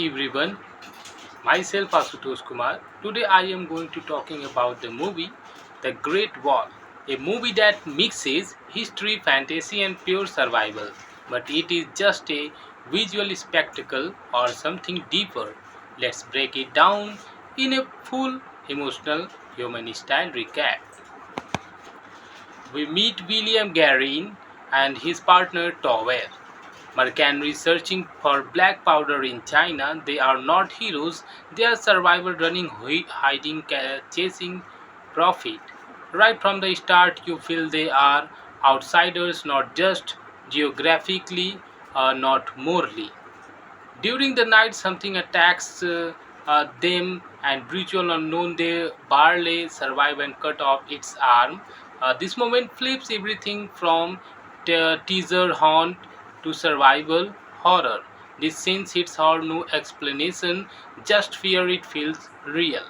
everyone, myself Asutosh Kumar. Today I am going to talking about the movie The Great Wall, a movie that mixes history, fantasy and pure survival. But it is just a visual spectacle or something deeper. Let's break it down in a full emotional human style recap. We meet William Garin and his partner Tower. Mercenaries searching for black powder in China. They are not heroes, they are survivors running, hiding, chasing profit. Right from the start, you feel they are outsiders, not just geographically, not morally. During the night, something attacks them, and brutal unknown they barely survive and cut off its arm. This moment flips everything from teaser haunt to survival horror. This scene hits hard, no explanation, just fear. It feels real.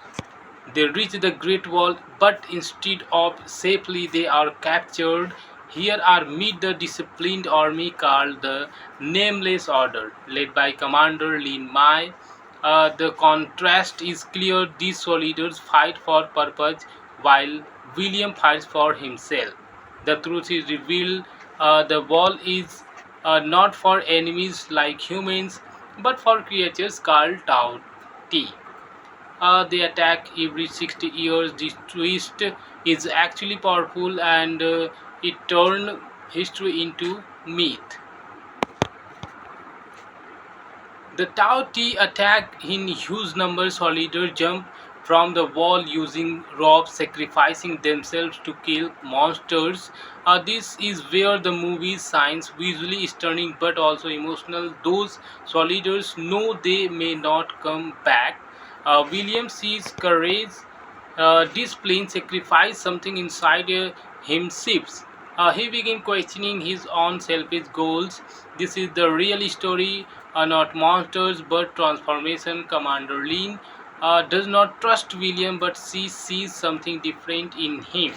They reach the Great Wall, but instead of safely, they are captured. Here are meet the disciplined army called the Nameless Order, led by Commander Lin Mai. The contrast is clear. These soldiers fight for purpose, while William fights for himself. The truth is revealed. The wall is not for enemies like humans, but for creatures called Tao Ti. They attack every 60 years. This twist is actually powerful, and it turned history into myth. The Tao Ti attack in huge numbers. Soldiers jump from the wall using ropes, sacrificing themselves to kill monsters. This is where the movie's science visually stunning but also emotional. Those soldiers know they may not come back. William sees courage, discipline, sacrifice something inside him shifts. He begins questioning his own selfish goals. This is the real story, not monsters but transformation. Commander Lin does not trust William, but she sees something different in him.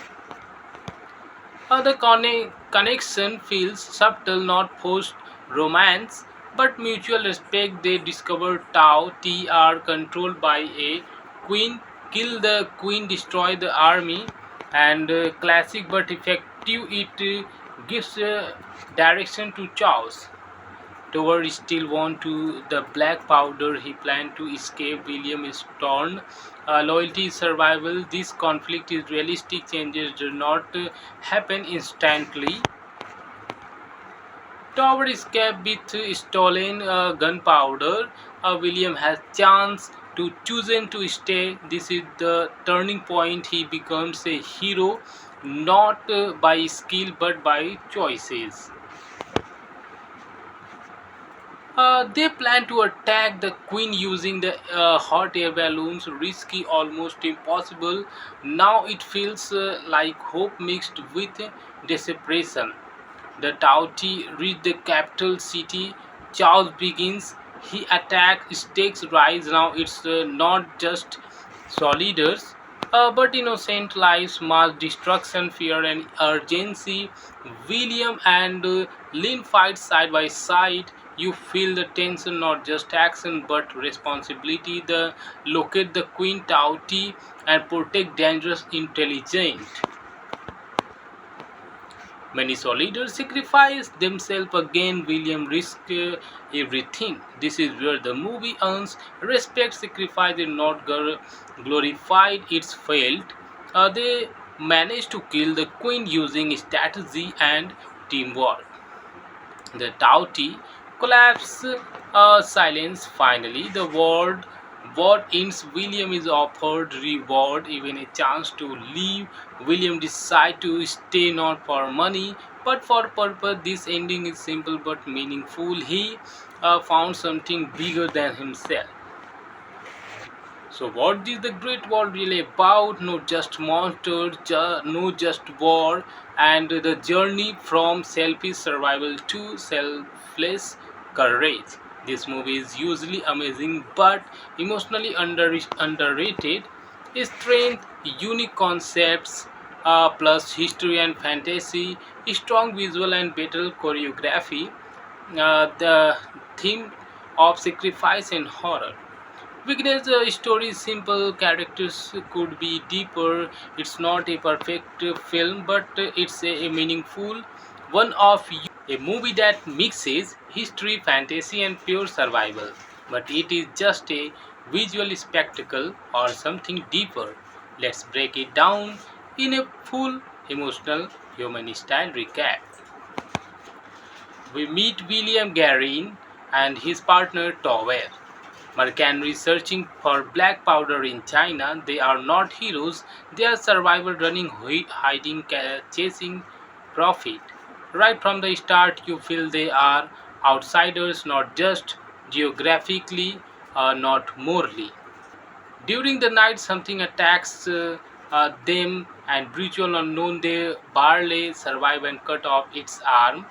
The connection feels subtle, not forced romance, but mutual respect. They discover Tao T are controlled by a queen, kill the queen, destroy the army, and classic but effective. It gives direction to chaos. Tower still want to the black powder. He planned to escape. William is torn. Loyalty is survival. This conflict is realistic. Changes do not happen instantly. Tower escape with stolen gunpowder. William has chance to chosen to stay. This is the turning point. He becomes a hero, not by skill but by choices. They plan to attack the queen using the hot air balloons, risky, almost impossible. Now it feels like hope mixed with desperation. The Tauti reach the capital city. Chaos begins. He attacks, stakes rise. Now it's not just soldiers, but innocent lives, mass destruction, fear, and urgency. William and Lynn fight side by side. You feel the tension, not just action but responsibility. The locate the Queen Tauti and protect dangerous intelligent. Many soldiers sacrifice themselves again. William risks everything. This is where the movie earns respect. Sacrifice is not glorified, it's failed. They managed to kill the queen using strategy and teamwork. The Tauti collapse, silence finally. The world what ends. William is offered reward, even a chance to leave. William decides to stay not for money but for purpose. This ending is simple but meaningful. He found something bigger than himself. So, what is the Great Wall really about? Not just monsters, no just war, and the journey from selfish survival to selfless courage. This movie is usually amazing but emotionally underrated. Strength, unique concepts, plus history and fantasy, strong visual and battle choreography. The theme of sacrifice and horror. Weakness story is simple, characters could be deeper. It's not a perfect film, but it's a meaningful one of a movie that mixes history, fantasy, and pure survival. But it is just a visual spectacle or something deeper. Let's break it down in a full emotional human style recap. We meet William Garin and his partner Tower. Mercenary searching for black powder in China. They are not heroes, they are survivors running, hiding, chasing profit. Right from the start, you feel they are outsiders, not just geographically, not morally. During the night, something attacks them, and brutal unknown they barely survive and cut off its arm.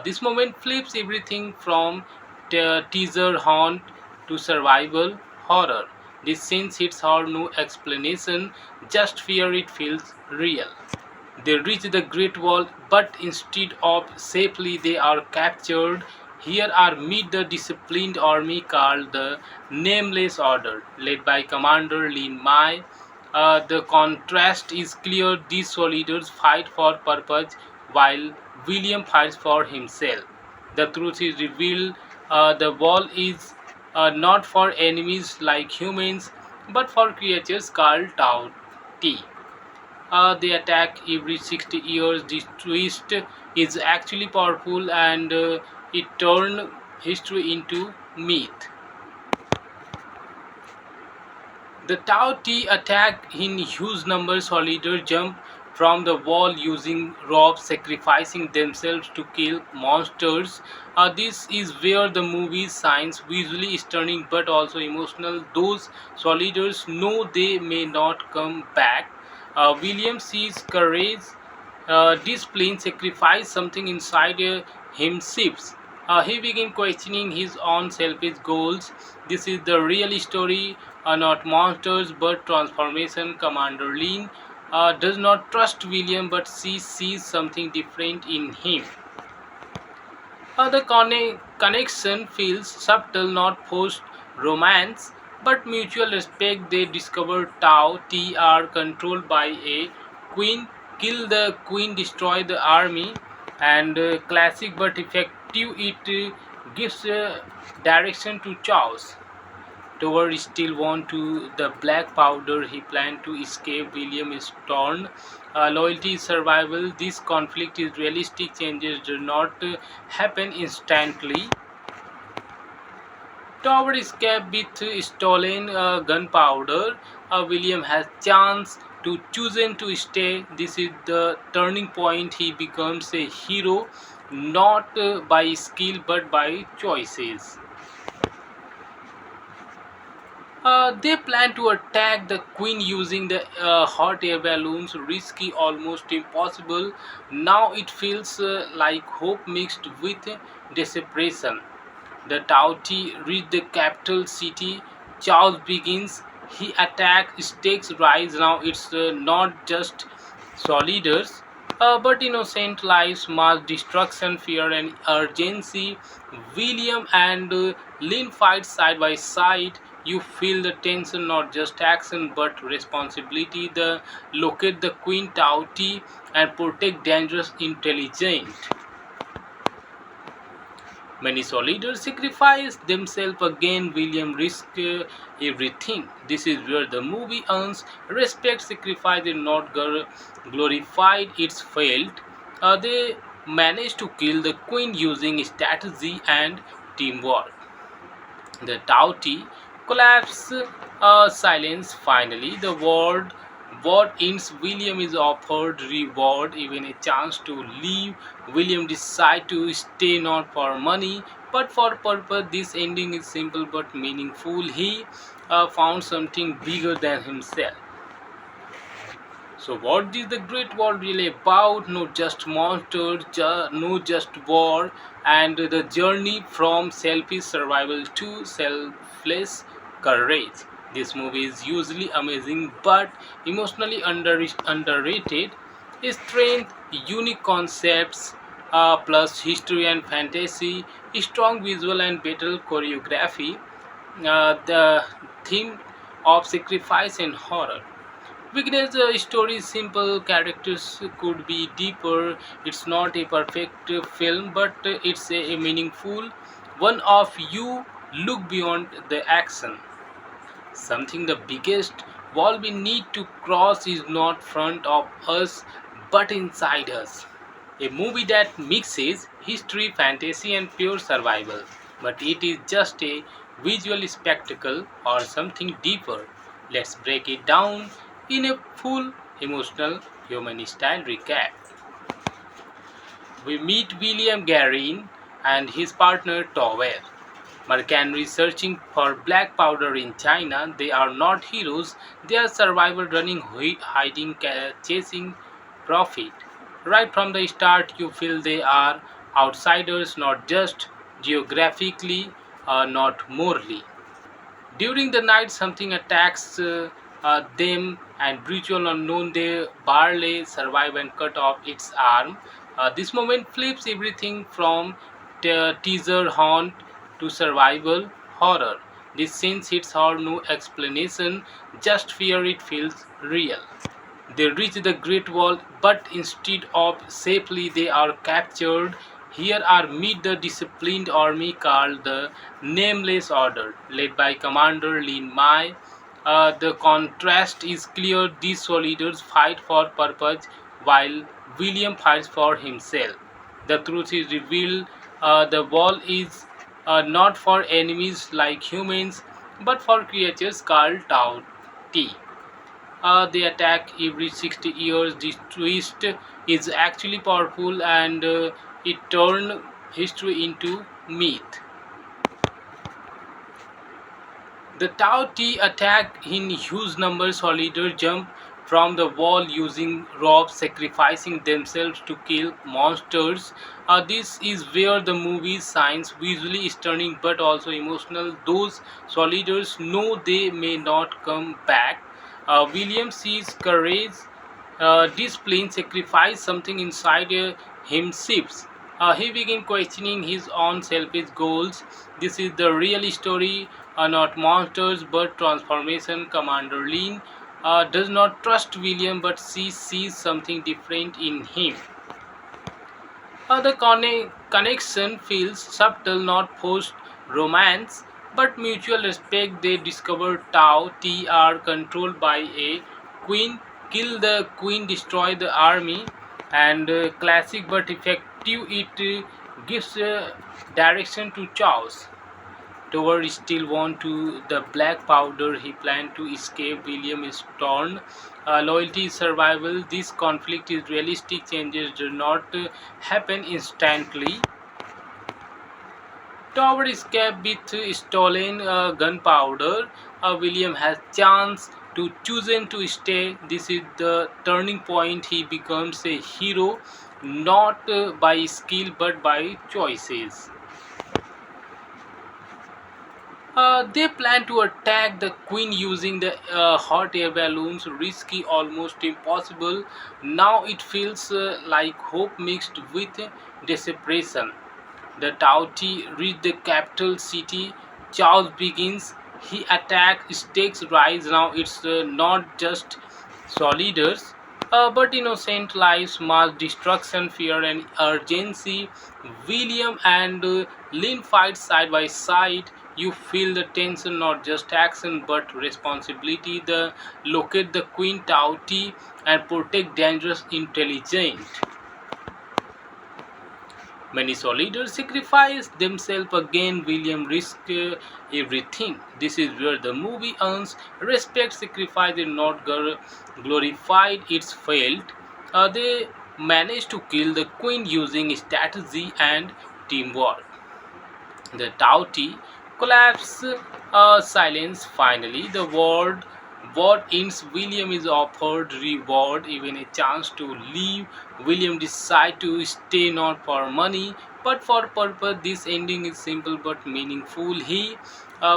This moment flips everything from teaser haunt to survival horror. This scene hits hard, no explanation, just fear. It feels real. They reach the Great Wall, but instead of safely, they are captured. Here are meet the disciplined army called the Nameless Order, led by Commander Lin Mai. The contrast is clear. These soldiers fight for purpose, while William fights for himself. The truth is revealed. The wall is not for enemies like humans, but for creatures called Tao Ti. They attack every 60 years. This twist is actually powerful, and it turned history into myth. The Tao Ti attack in huge numbers. Soldiers jump from the wall using ropes, sacrificing themselves to kill monsters. This is where the movie shines, visually stunning but also emotional. Those soldiers know they may not come back. William sees courage displaying sacrifice, something inside him shifts. He begins questioning his own selfish goals. This is the real story, not monsters but transformation. Commander Lin does not trust William, but she sees something different in him. The connection feels subtle, not forced romance, but mutual respect. They discover Tao T are controlled by a queen, kill the queen, destroy the army, and classic but effective. It gives direction to chaos. Tower still want to the black powder. He planned to escape. William is torn. Loyalty is survival. This conflict is realistic. Changes do not happen instantly. Tower escape with stolen gunpowder. William has chance to chosen to stay. This is the turning point. He becomes a hero, not by skill but by choices. They plan to attack the queen using the hot air balloons, risky, almost impossible. Now it feels like hope mixed with desperation. The Tauti reach the capital city. Chaos begins. He attacks, stakes rise. Now it's not just soldiers, but innocent lives, mass destruction, fear, and urgency. William and Lynn fight side by side. You feel the tension, not just action but responsibility. The locate the Queen Tauti and protect dangerous intelligent. Many soldiers sacrifice themselves again. William risks everything. This is where the movie earns respect. Sacrifice is not glorified, it's failed. They managed to kill the queen using strategy and teamwork. The Tauti collapse, silence finally. The world war ends. William is offered reward, even a chance to leave. William decides to stay not for money but for purpose. This ending is simple but meaningful. He found something bigger than himself. So, what is the Great Wall really about? Not just monsters, no just war, and the journey from selfish survival to selfless courage. This movie is usually amazing but emotionally underrated. Strength, unique concepts, plus history and fantasy, strong visual and battle choreography, the theme of sacrifice and horror. Because the story is simple, characters could be deeper. It's not a perfect film, but it's a meaningful one of you look beyond the action. Something the biggest wall we need to cross is not front of us but inside us. A movie that mixes history, fantasy, and pure survival. But it is just a visual spectacle or something deeper. Let's break it down in a full emotional human style recap. We meet William Garin and his partner Tower. Mercenaries searching for black powder in China. They are not heroes, they are survivors running, hiding, chasing profit. Right from the start, you feel they are outsiders, not just geographically, not morally. During the night, something attacks them, and brutal unknown they barely survive and cut off its arm. This moment flips everything from teaser haunt to survival horror. This scene hits hard, no explanation, just fear. It feels real. They reach the Great Wall, but instead of safely, they are captured. Here are meet the disciplined army called the Nameless Order, led by Commander Lin Mai. The contrast is clear. These soldiers fight for purpose, while William fights for himself. The truth is revealed. The wall is not for enemies like humans, but for creatures called Tao Ti. They attack every 60 years. This twist is actually powerful, and it turned history into myth. The Tao Ti attack in huge numbers. Soldiers jump from the wall using ropes, sacrificing themselves to kill monsters. This is where the movie shines, visually stunning but also emotional. Those soldiers know they may not come back. William sees courage, discipline, sacrifice, something inside him shifts. He begins questioning his own selfish goals. This is the real story, not monsters but transformation. Commander Lin does not trust William, but she sees something different in him. The connection feels subtle, not forced romance, but mutual respect. They discover Tao T are controlled by a queen, kill the queen, destroy the army, and classic but effective. It gives direction to chaos. Tower still want to the black powder. He planned to escape. William is torn. Loyalty is survival. This conflict is realistic. Changes do not happen instantly. Tower escape with stolen gunpowder. William has chance to chosen to stay. This is the turning point. He becomes a hero, not by skill but by choices. They plan to attack the queen using the hot air balloons, risky, almost impossible. Now it feels like hope mixed with desperation. The Tauti reach the capital city. Chaos begins. He attacks. Stakes rise. Now it's not just soldiers, but innocent lives, mass destruction, fear, and urgency. William and Lynn fight side by side. You feel the tension, not just action but responsibility. The locate the Queen Tauti and protect dangerous intelligent. Many soldiers sacrifice themselves again. William risks everything. This is where the movie earns respect. Sacrifice is not glorified, it's failed. They managed to kill the queen using strategy and teamwork. The Tauti collapse, silence. Finally, the world what ends. William is offered reward, even a chance to leave. William decides to stay not for money but for purpose. This ending is simple but meaningful. He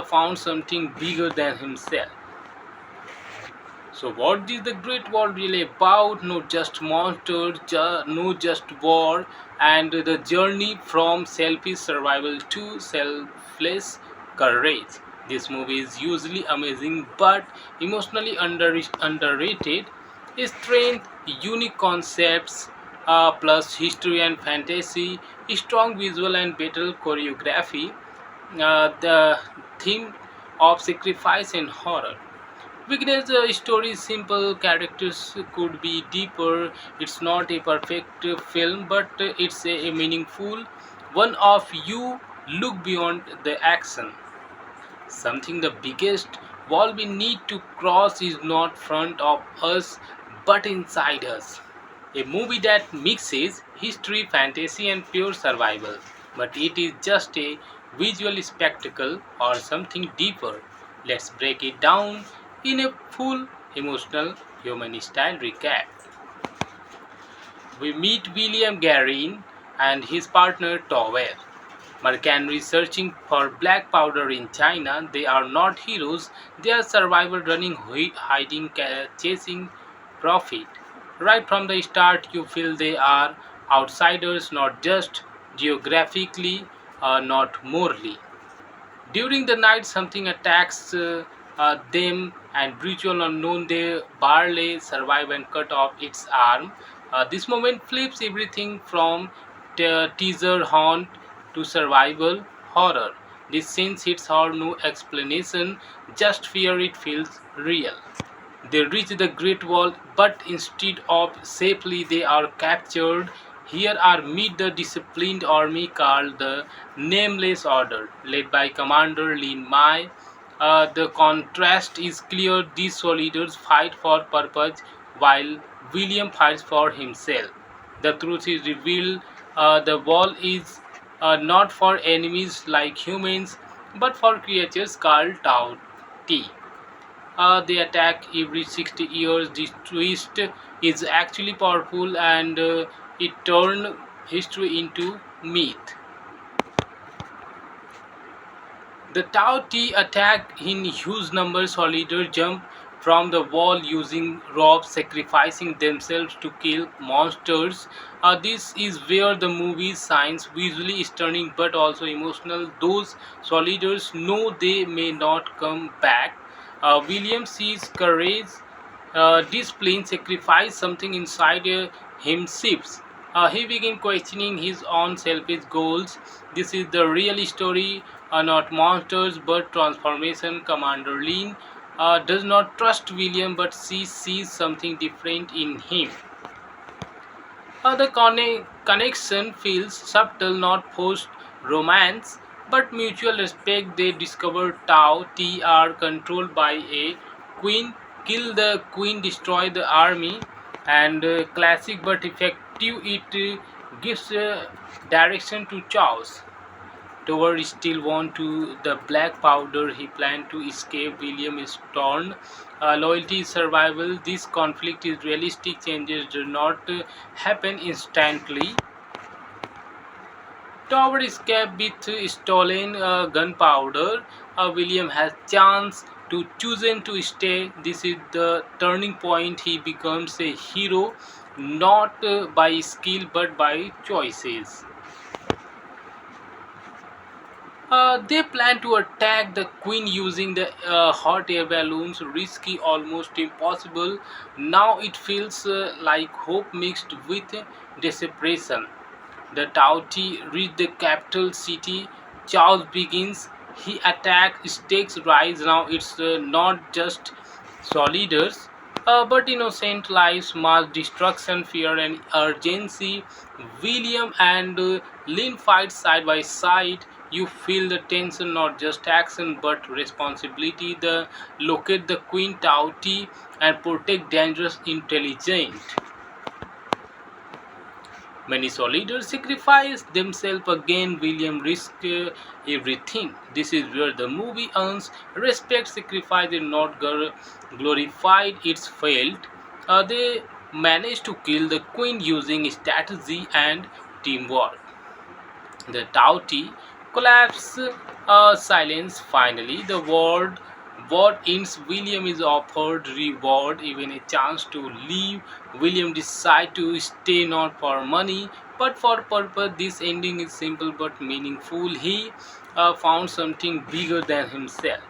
found something bigger than himself. So, what is the Great Wall really about? Not just monsters, no just war, and the journey from selfish survival to selfless courage. This movie is usually amazing but emotionally underrated. Strength, unique concepts, plus history and fantasy, strong visual and battle choreography, the theme of sacrifice and horror. Because the story is simple, characters could be deeper. It's not a perfect film, but it's a meaningful one of you look beyond the action. Something the biggest wall we need to cross is not front of us but inside us. A movie that mixes history, fantasy, and pure survival. But it is just a visual spectacle or something deeper. Let's break it down in a full emotional human style recap. We meet William Garin and his partner Tower. Mercenaries searching for black powder in China. They are not heroes, they are survivors running, hiding, chasing profit. Right from the start, you feel they are outsiders, not just geographically, not morally. During the night, something attacks them, and brutal unknown they barely survive and cut off its arm. This moment flips everything from teaser haunt to survival horror. This scene hits hard, no explanation, just fear. It feels real. They reach the Great Wall, but instead of safely, they are captured. Here are meet the disciplined army called the Nameless Order, led by Commander Lin Mai. The contrast is clear. These soldiers fight for purpose, while William fights for himself. The truth is revealed. The wall is not for enemies like humans, but for creatures called Tao Ti. They attack every 60 years. This twist is actually powerful, and it turned history into myth. The Tao Ti attack in huge numbers. Soldiers jump from the wall using ropes, sacrificing themselves to kill monsters. This is where the movie shines, visually stunning but also emotional. Those soldiers know they may not come back. William sees courage, discipline, sacrifice, something inside him shifts. He begins questioning his own selfish goals. This is the real story, not monsters but transformation. Commander Lin does not trust William, but she sees something different in him. The connection feels subtle, not forced romance, but mutual respect. They discover Tao T are controlled by a queen, kill the queen, destroy the army, and classic but effective. It gives direction to chaos. Tower still want to the black powder. He planned to escape. William is torn. Loyalty is survival. This conflict is realistic. Changes do not happen instantly. Tower escape with stolen gunpowder. William has chance to chosen to stay. This is the turning point. He becomes a hero, not by skill but by choices. They plan to attack the queen using the hot air balloons, risky, almost impossible. Now it feels like hope mixed with desperation. The Tauti reach the capital city. Chaos begins. He attacks, stakes rise. Now it's not just soldiers, but innocent lives, mass destruction, fear, and urgency. William and Lynn fight side by side. You feel the tension, not just action but responsibility. The locate the Queen Tauti and protect dangerous intelligent. Many soldiers sacrifice themselves again. William risks everything. This is where the movie earns respect. Sacrifice is not glorified, it's failed. They managed to kill the queen using strategy and teamwork. The Tauti collapse, silence finally. The world What ends, William is offered reward, even a chance to leave. William decides to stay not for money but for purpose. This ending is simple but meaningful. He found something bigger than himself.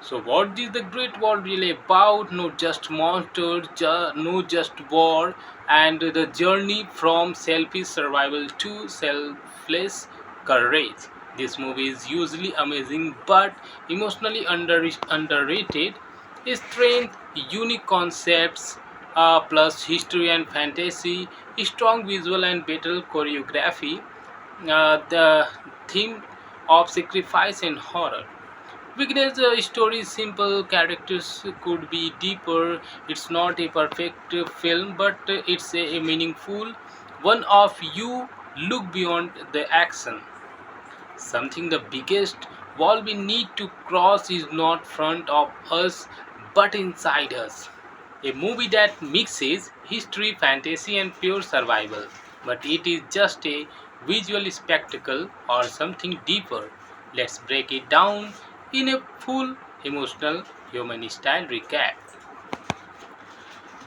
So, what is the Great Wall really about? Not just monsters, no just war, and the journey from selfish survival to selfless courage. This movie is usually amazing but emotionally underrated. Strength, unique concepts, plus history and fantasy, strong visual and battle choreography, the theme of sacrifice and horror. Weakness, story is simple, characters could be deeper. It's not a perfect film, but it's a meaningful one of you look beyond the action. Something the biggest wall we need to cross is not front of us but inside us. A movie that mixes history, fantasy, and pure survival. But it is just a visual spectacle or something deeper. Let's break it down in a full emotional human style recap.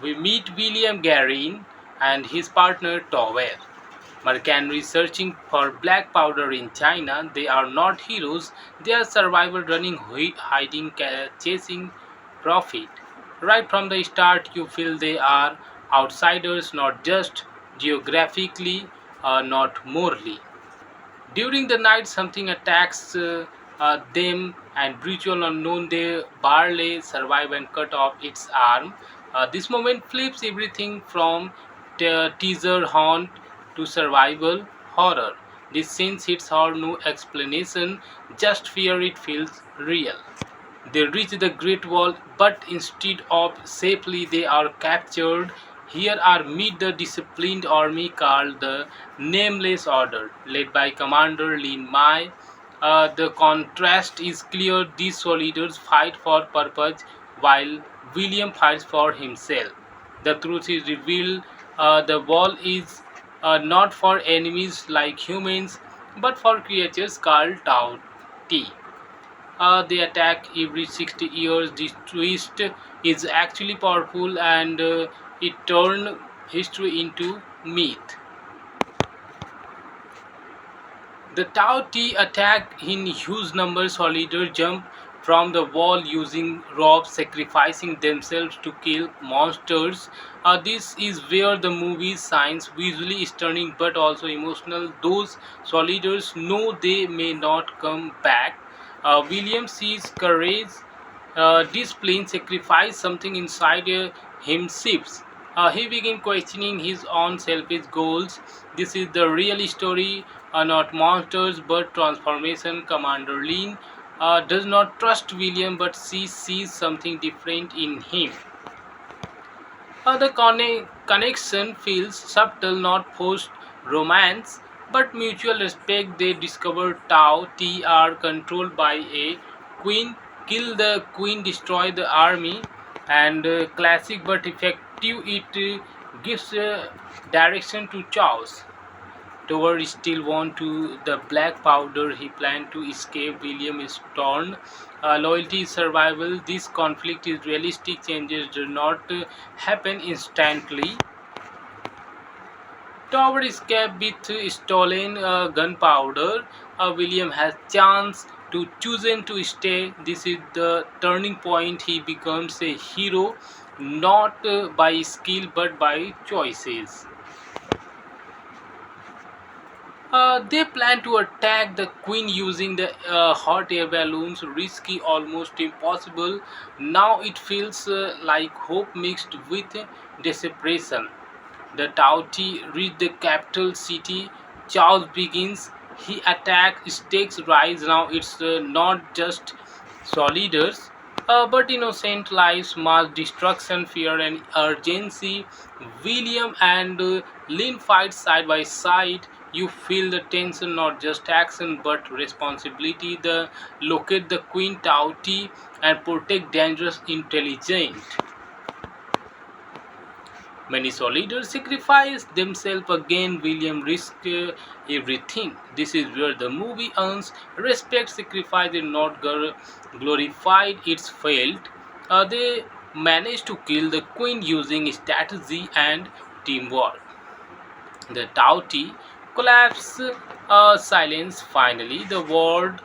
We meet William Garin and his partner Tower. Mercenaries searching for black powder in China. They are not heroes, they are survivors running, hiding, chasing profit. Right from the start, you feel they are outsiders, not just geographically, not morally. During the night, something attacks them, and brutal unknown they barely survive and cut off its arm. This moment flips everything from teaser haunt to survival horror. This scene hits hard, no explanation, just fear. It feels real. They reach the Great Wall, but instead of safely, they are captured. Here are meet the disciplined army called the Nameless Order, led by Commander Lin Mai. The contrast is clear. These soldiers fight for purpose, while William fights for himself. The truth is revealed. The wall is not for enemies like humans, but for creatures called Tao Ti. They attack every 60 years. This twist is actually powerful, and it turned history into myth. The Tao Ti attack in huge numbers. Soldiers jump from the wall using ropes, sacrificing themselves to kill monsters. This is where the movie shines, visually stunning but also emotional. Those soldiers know they may not come back. William sees courage displaying sacrifice, something inside him shifts. He begins questioning his own selfish goals. This is the real story, not monsters but transformation. Commander Lin does not trust William, but she sees something different in him. The connection feels subtle, not forced romance, but mutual respect. They discover Tao T are controlled by a queen, kill the queen, destroy the army, and classic but effective. It gives direction to chaos. Tower still want to the black powder. He planned to escape. William is torn. Loyalty is survival. This conflict is realistic. Changes do not happen instantly. Tower escape with stolen gunpowder. William has chance to chosen to stay. This is the turning point. He becomes a hero, not by skill but by choices. They plan to attack the queen using the hot air balloons, risky, almost impossible. Now it feels like hope mixed with desperation. The Tauti reach the capital city. Chaos begins. He attacks, stakes rise. Now it's not just soldiers, but innocent lives, mass destruction, fear, and urgency. William and Lynn fight side by side. You feel the tension, not just action but responsibility. The locate the Queen Tauti and protect dangerous intelligent. Many soldiers sacrifice themselves again. William risked everything. This is where the movie earns respect. Sacrifice is not glorified, it's failed. They managed to kill the queen using strategy and teamwork. The Tauti collapse, silence. Finally, the world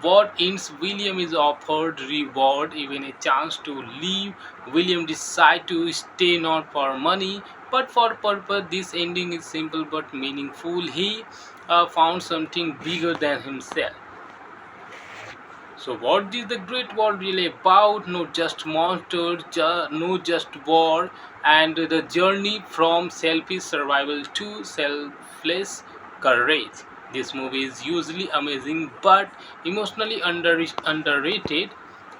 what ends. William is offered reward, even a chance to leave. William decides to stay not for money but for purpose. This ending is simple but meaningful. He found something bigger than himself. So, what is the Great Wall really about? No, just monsters, no, just war, and the journey from selfish survival to selfless courage. This movie is usually amazing but emotionally underrated.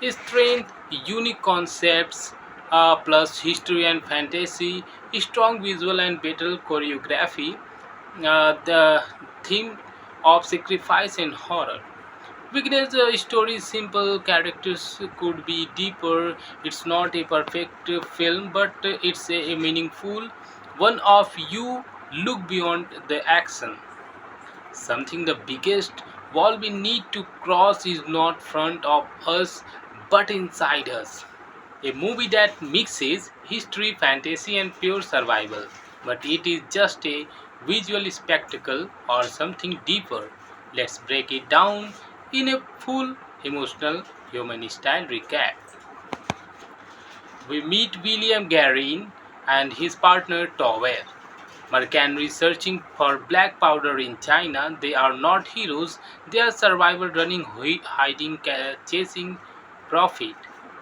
Strength, unique concepts, plus history and fantasy, strong visual and battle choreography, the theme of sacrifice and horror. Weakness, the story is simple, characters could be deeper. It's not a perfect film, but it's a meaningful one of you look beyond the action. Something the biggest wall we need to cross is not front of us but inside us. A movie that mixes history, fantasy, and pure survival. But it is just a visual spectacle or something deeper. Let's break it down in a full emotional human style recap. We meet William Garin and his partner Tower. Mercenary searching for black powder in China. They are not heroes, they are survivors running, hiding, chasing profit.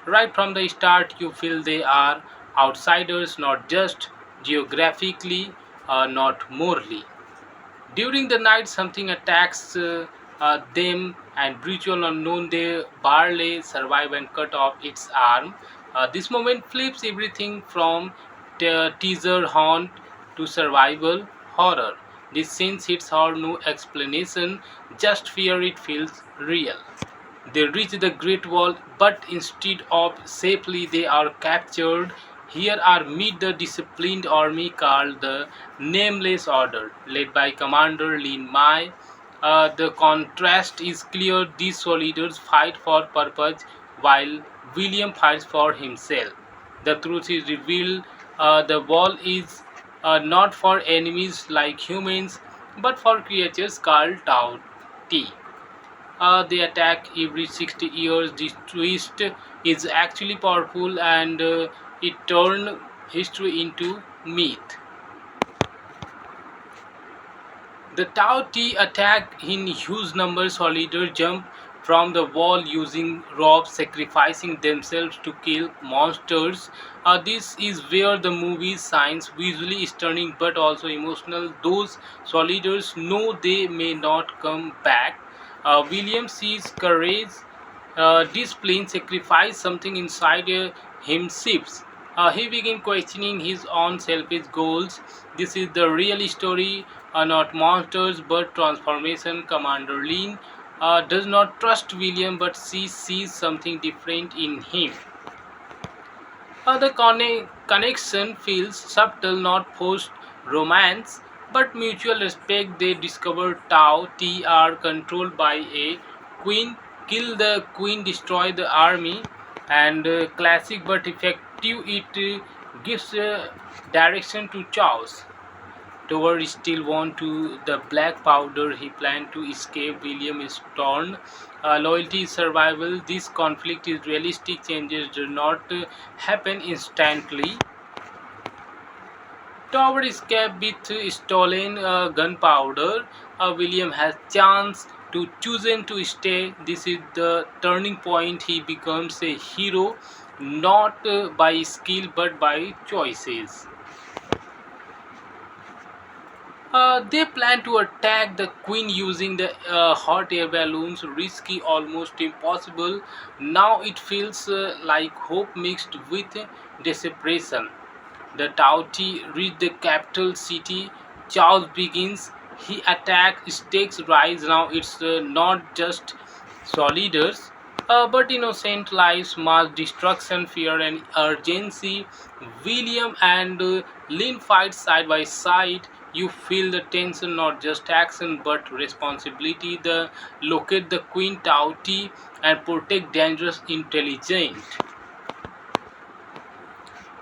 Right from the start, you feel they are outsiders, not just geographically, not morally. During the night, something attacks them, and brutal unknown they barely survive and cut off its arm. This moment flips everything from teaser haunt to survival horror. This scene hits hard, no explanation, just fear. It feels real. They reach the Great Wall, but instead of safely, they are captured. Here are meet the disciplined army called the Nameless Order, led by Commander Lin Mai. The contrast is clear. These soldiers fight for purpose, while William fights for himself. The truth is revealed. The wall is not for enemies like humans, but for creatures called Tao Ti. They attack every 60 years. This twist is actually powerful, and it turned history into myth. The Tao Ti attack in huge numbers. Soldiers jump from the wall using ropes, sacrificing themselves to kill monsters. This is where the movie shines, visually stunning but also emotional. Those soldiers know they may not come back. William sees courage, discipline, sacrifice. Something inside him shifts. He begins questioning his own selfish goals. This is the real story, not monsters but transformation. Commander Lean does not trust William, but she sees something different in him. The connection feels subtle, not forced romance, but mutual respect. They discover Tao T are controlled by a queen, kill the queen, destroy the army, and classic but effective. It gives direction to chaos. Tower still want to the black powder. He planned to escape. William is torn. Loyalty is survival. This conflict is realistic. Changes do not happen instantly. Tower escape with stolen gunpowder. William has chance to chosen to stay. This is the turning point. He becomes a hero, not by skill but by choices. They plan to attack the queen using the hot air balloons, risky, almost impossible. Now it feels like hope mixed with desperation. The Tauti reach the capital city. Chaos begins. He attacks, stakes rise. Now it's not just soldiers. But innocent lives, mass destruction, fear, and urgency. William and Lynn fight side by side. You feel the tension, not just action but responsibility. The locate the Queen Tauti and protect dangerous intelligent.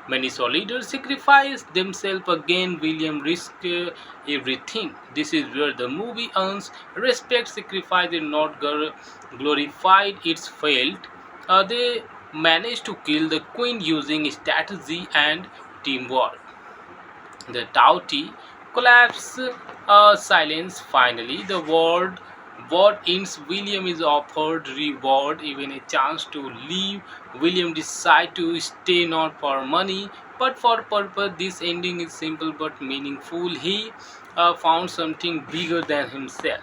Many soldiers sacrifice themselves again. William risked everything. This is where the movie earns respect. Sacrifice is not glorified, it's failed. They managed to kill the queen using strategy and teamwork. The Tauti collapse, silence finally. The world what ends. William is offered reward, even a chance to leave. William decide to stay not for money but for purpose. This ending is simple but meaningful. He found something bigger than himself.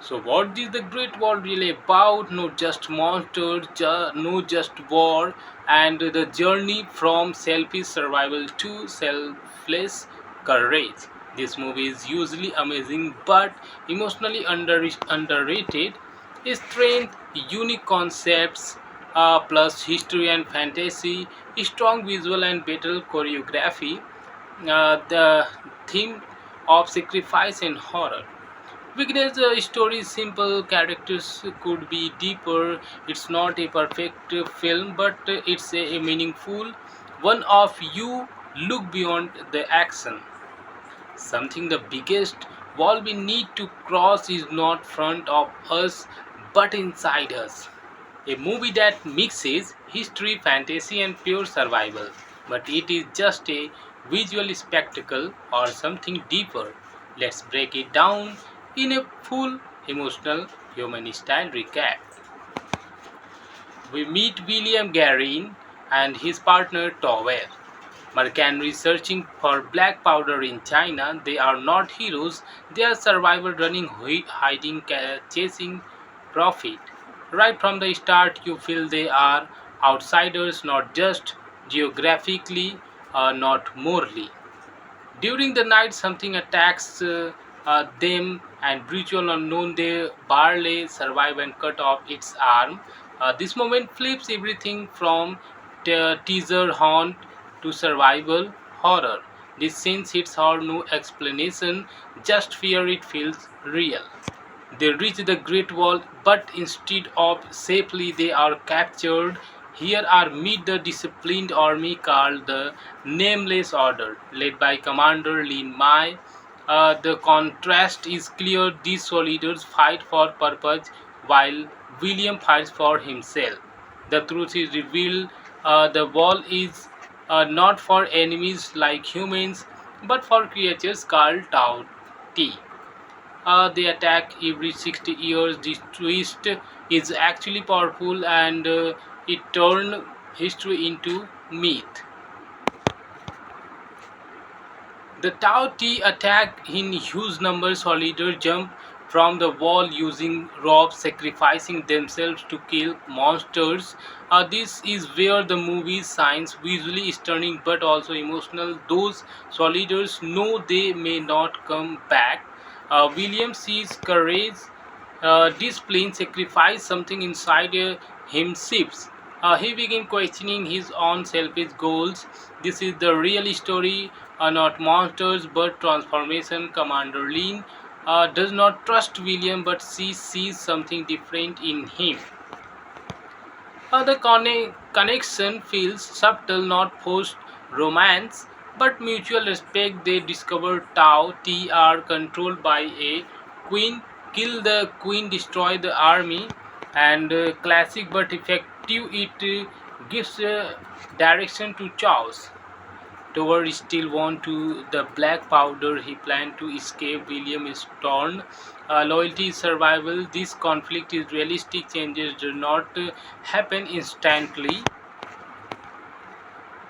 So, what is the Great Wall really about? Not just monsters, no just war, and the journey from selfish survival to selfless courage. This movie is usually amazing but emotionally underrated. Strength, unique concepts, plus history and fantasy, strong visual and battle choreography, the theme of sacrifice and horror. Because the story is simple, characters could be deeper. It's not a perfect film, but it's a meaningful one of you look beyond the action. Something the biggest wall we need to cross is not front of us but inside us. A movie that mixes history, fantasy, and pure survival. But it is just a visual spectacle or something deeper. Let's break it down in a full emotional human style recap. We meet William Garin and his partner Tower. Mercenaries searching for black powder in China. They are not heroes, they are survivors running, hiding, chasing profit. Right from the start, you feel they are outsiders, not just geographically, not morally. During the night, something attacks them, and brutal unknown they barely survive and cut off its arm. This moment flips everything from teaser haunt to survival horror. This scene hits hard, no explanation, just fear. It feels real. They reach the Great Wall, but instead of safely, they are captured. Here are meet the disciplined army called the Nameless Order, led by Commander Lin Mai. The contrast is clear. These soldiers fight for purpose, while William fights for himself. The truth is revealed. The wall is not for enemies like humans, but for creatures called Tao Ti. They attack every 60 years. This twist is actually powerful, and it turned history into myth. The Tao Ti attack in huge numbers. Soldiers jump from the wall using ropes, sacrificing themselves to kill monsters. This is where the movie's science visually stunning but also emotional. Those soldiers know they may not come back. William sees courage, discipline, sacrifice something inside him shifts. He begins questioning his own selfish goals. This is the real story, not monsters but transformation. Commander Lin does not trust William, but she sees something different in him. The connection feels subtle, not forced romance, but mutual respect. They discover Tao T are controlled by a queen, kill the queen, destroy the army, and classic but effective. It gives direction to chaos. Tower still want to the black powder. He planned to escape. William is torn. Loyalty is survival. This conflict is realistic. Changes do not happen instantly.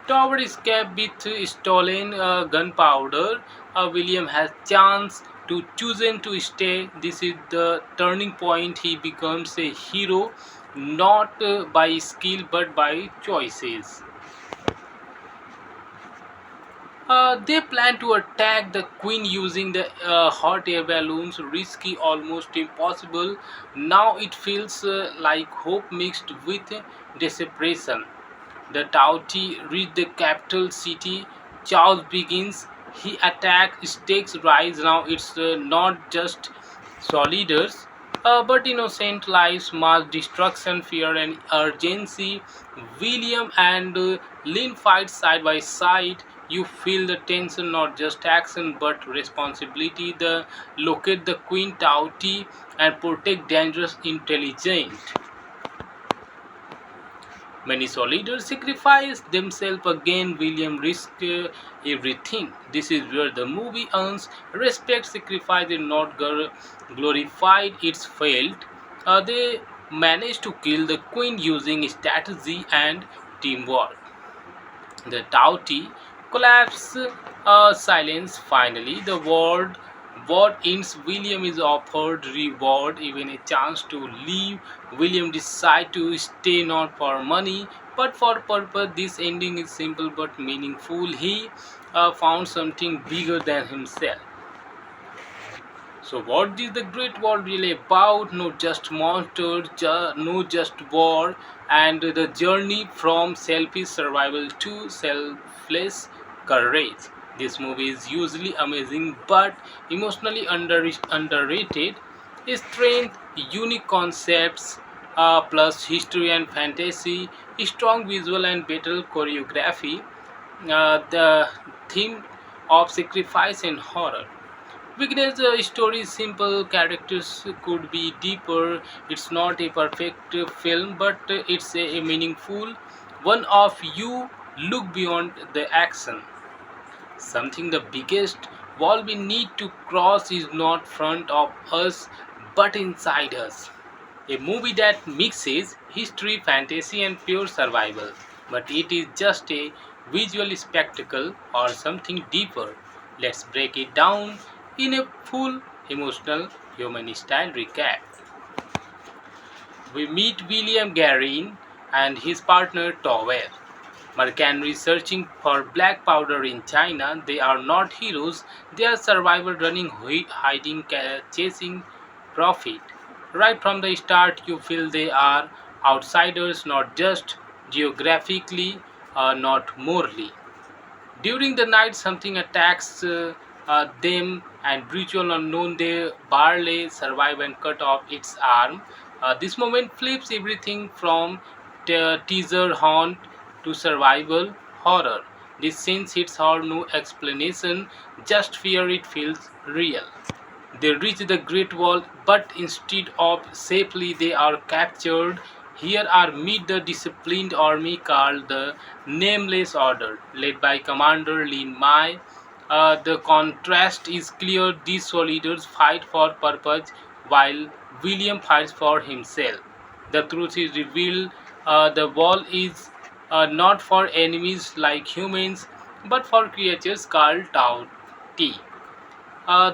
Tower escape with stolen gunpowder. William has chance to chosen to stay. This is the turning point. He becomes a hero, not by skill but by choices. They plan to attack the queen using the hot air balloons, risky, almost impossible. Now it feels like hope mixed with desperation. The Tauti reach the capital city. Chaos begins. He attacks, stakes rise. Now it's not just soldiers, but innocent lives, mass destruction, fear, and urgency. William and Lynn fight side by side. You feel the tension, not just action but responsibility. The locate the Queen Tauti and protect dangerous intelligent. Many soldiers sacrifice themselves again. William risked everything. This is where the movie earns respect. Sacrifice is not glorified, it's failed. They managed to kill the queen using strategy and teamwork. The Tauti collapse, silence finally. The world what ends. William is offered reward, even a chance to leave. William decides to stay not for money but for purpose. This ending is simple but meaningful. He found something bigger than himself. So, what is the Great Wall really about? Not just monsters, no just war, and the journey from selfish survival to selfless courage. This movie is usually amazing but emotionally underrated. Strength, unique concepts, plus history and fantasy, strong visual and battle choreography, the theme of sacrifice and horror. Weakness, the story is simple, characters could be deeper. It's not a perfect film, but it's a meaningful one of you look beyond the action. Something the biggest wall we need to cross is not front of us but inside us. A movie that mixes history, fantasy, and pure survival. But it is just a visual spectacle or something deeper. Let's break it down in a full emotional human style recap. We meet William Garin and his partner Tower. Mercenaries searching for black powder in China. They are not heroes, they are survivors running, hiding, chasing profit. Right from the start, you feel they are outsiders, not just geographically, not morally. During the night, something attacks them, and brutal unknown they barely survive and cut off its arm. This moment flips everything from teaser haunt to survival horror. This scene hits hard, no explanation, just fear. It feels real. They reach the Great Wall, but instead of safely, they are captured. Here are meet the disciplined army called the Nameless Order, led by Commander Lin Mai. The contrast is clear. These soldiers fight for purpose, while William fights for himself. The truth is revealed. The wall is not for enemies like humans, but for creatures called Tao Ti.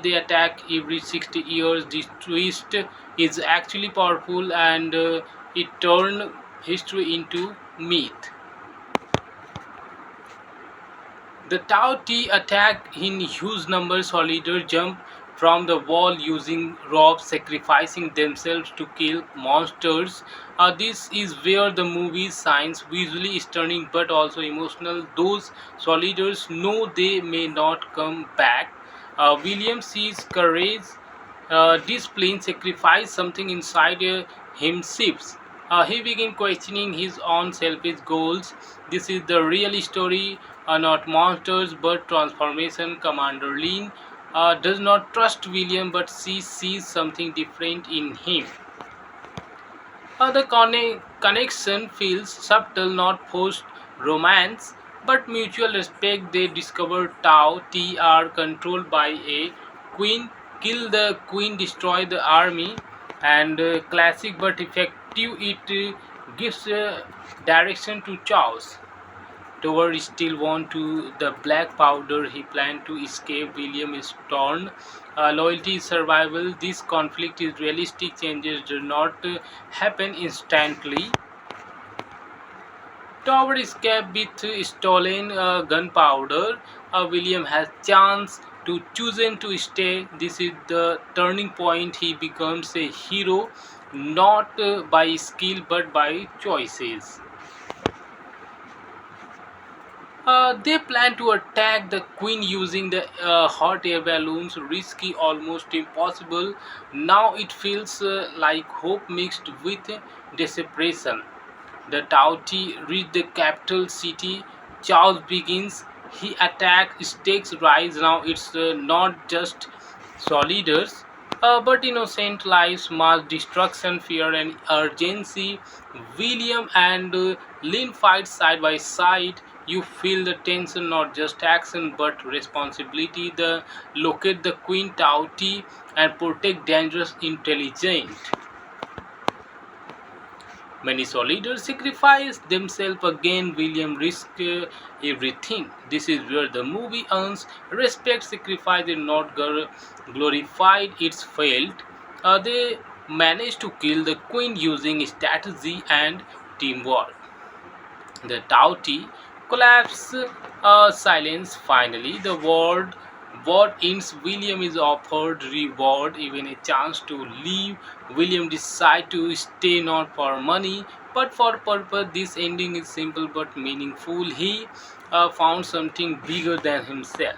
They attack every 60 years. This twist is actually powerful, and it turned history into myth. The Tao Ti attack in huge numbers. Soldiers jump from the wall using ropes, sacrificing themselves to kill monsters. This is where the movie shines, visually stunning but also emotional. Those soldiers know they may not come back. William sees courage, discipline, sacrifice. Something inside him shifts. He begins questioning his own selfish goals. This is the real story, not monsters but transformation. Commander Lin does not trust William, but she sees something different in him. The connection feels subtle, not forced romance, but mutual respect. They discover Tao T are controlled by a queen, kill the queen, destroy the army, and classic but effective. It gives direction to chaos. Tower still want to the black powder. He planned to escape. William is torn. Loyalty is survival. This conflict is realistic. Changes do not happen instantly. Tower escape with stolen gunpowder. William has chance to chosen to stay. This is the turning point. He becomes a hero, not by skill but by choices. They plan to attack the queen using the hot air balloons, risky, almost impossible. Now it feels like hope mixed with desperation. The Tauti reach the capital city. Chaos begins. He attacks, stakes rise. Now it's not just soldiers, but innocent lives, mass destruction, fear, and urgency. William and Lynn fight side by side. You feel the tension, not just action but responsibility. The locate the Queen Tauti and protect dangerous intelligent. Many soldiers sacrifice themselves again. William risks everything. This is where the movie earns respect. Sacrifice is not glorified, it's failed. They managed to kill the queen using strategy and teamwork. The Tauti collapse, silence finally. The world war ends. William is offered reward, even a chance to leave. William decides to stay not for money but for purpose. This ending is simple but meaningful. He found something bigger than himself.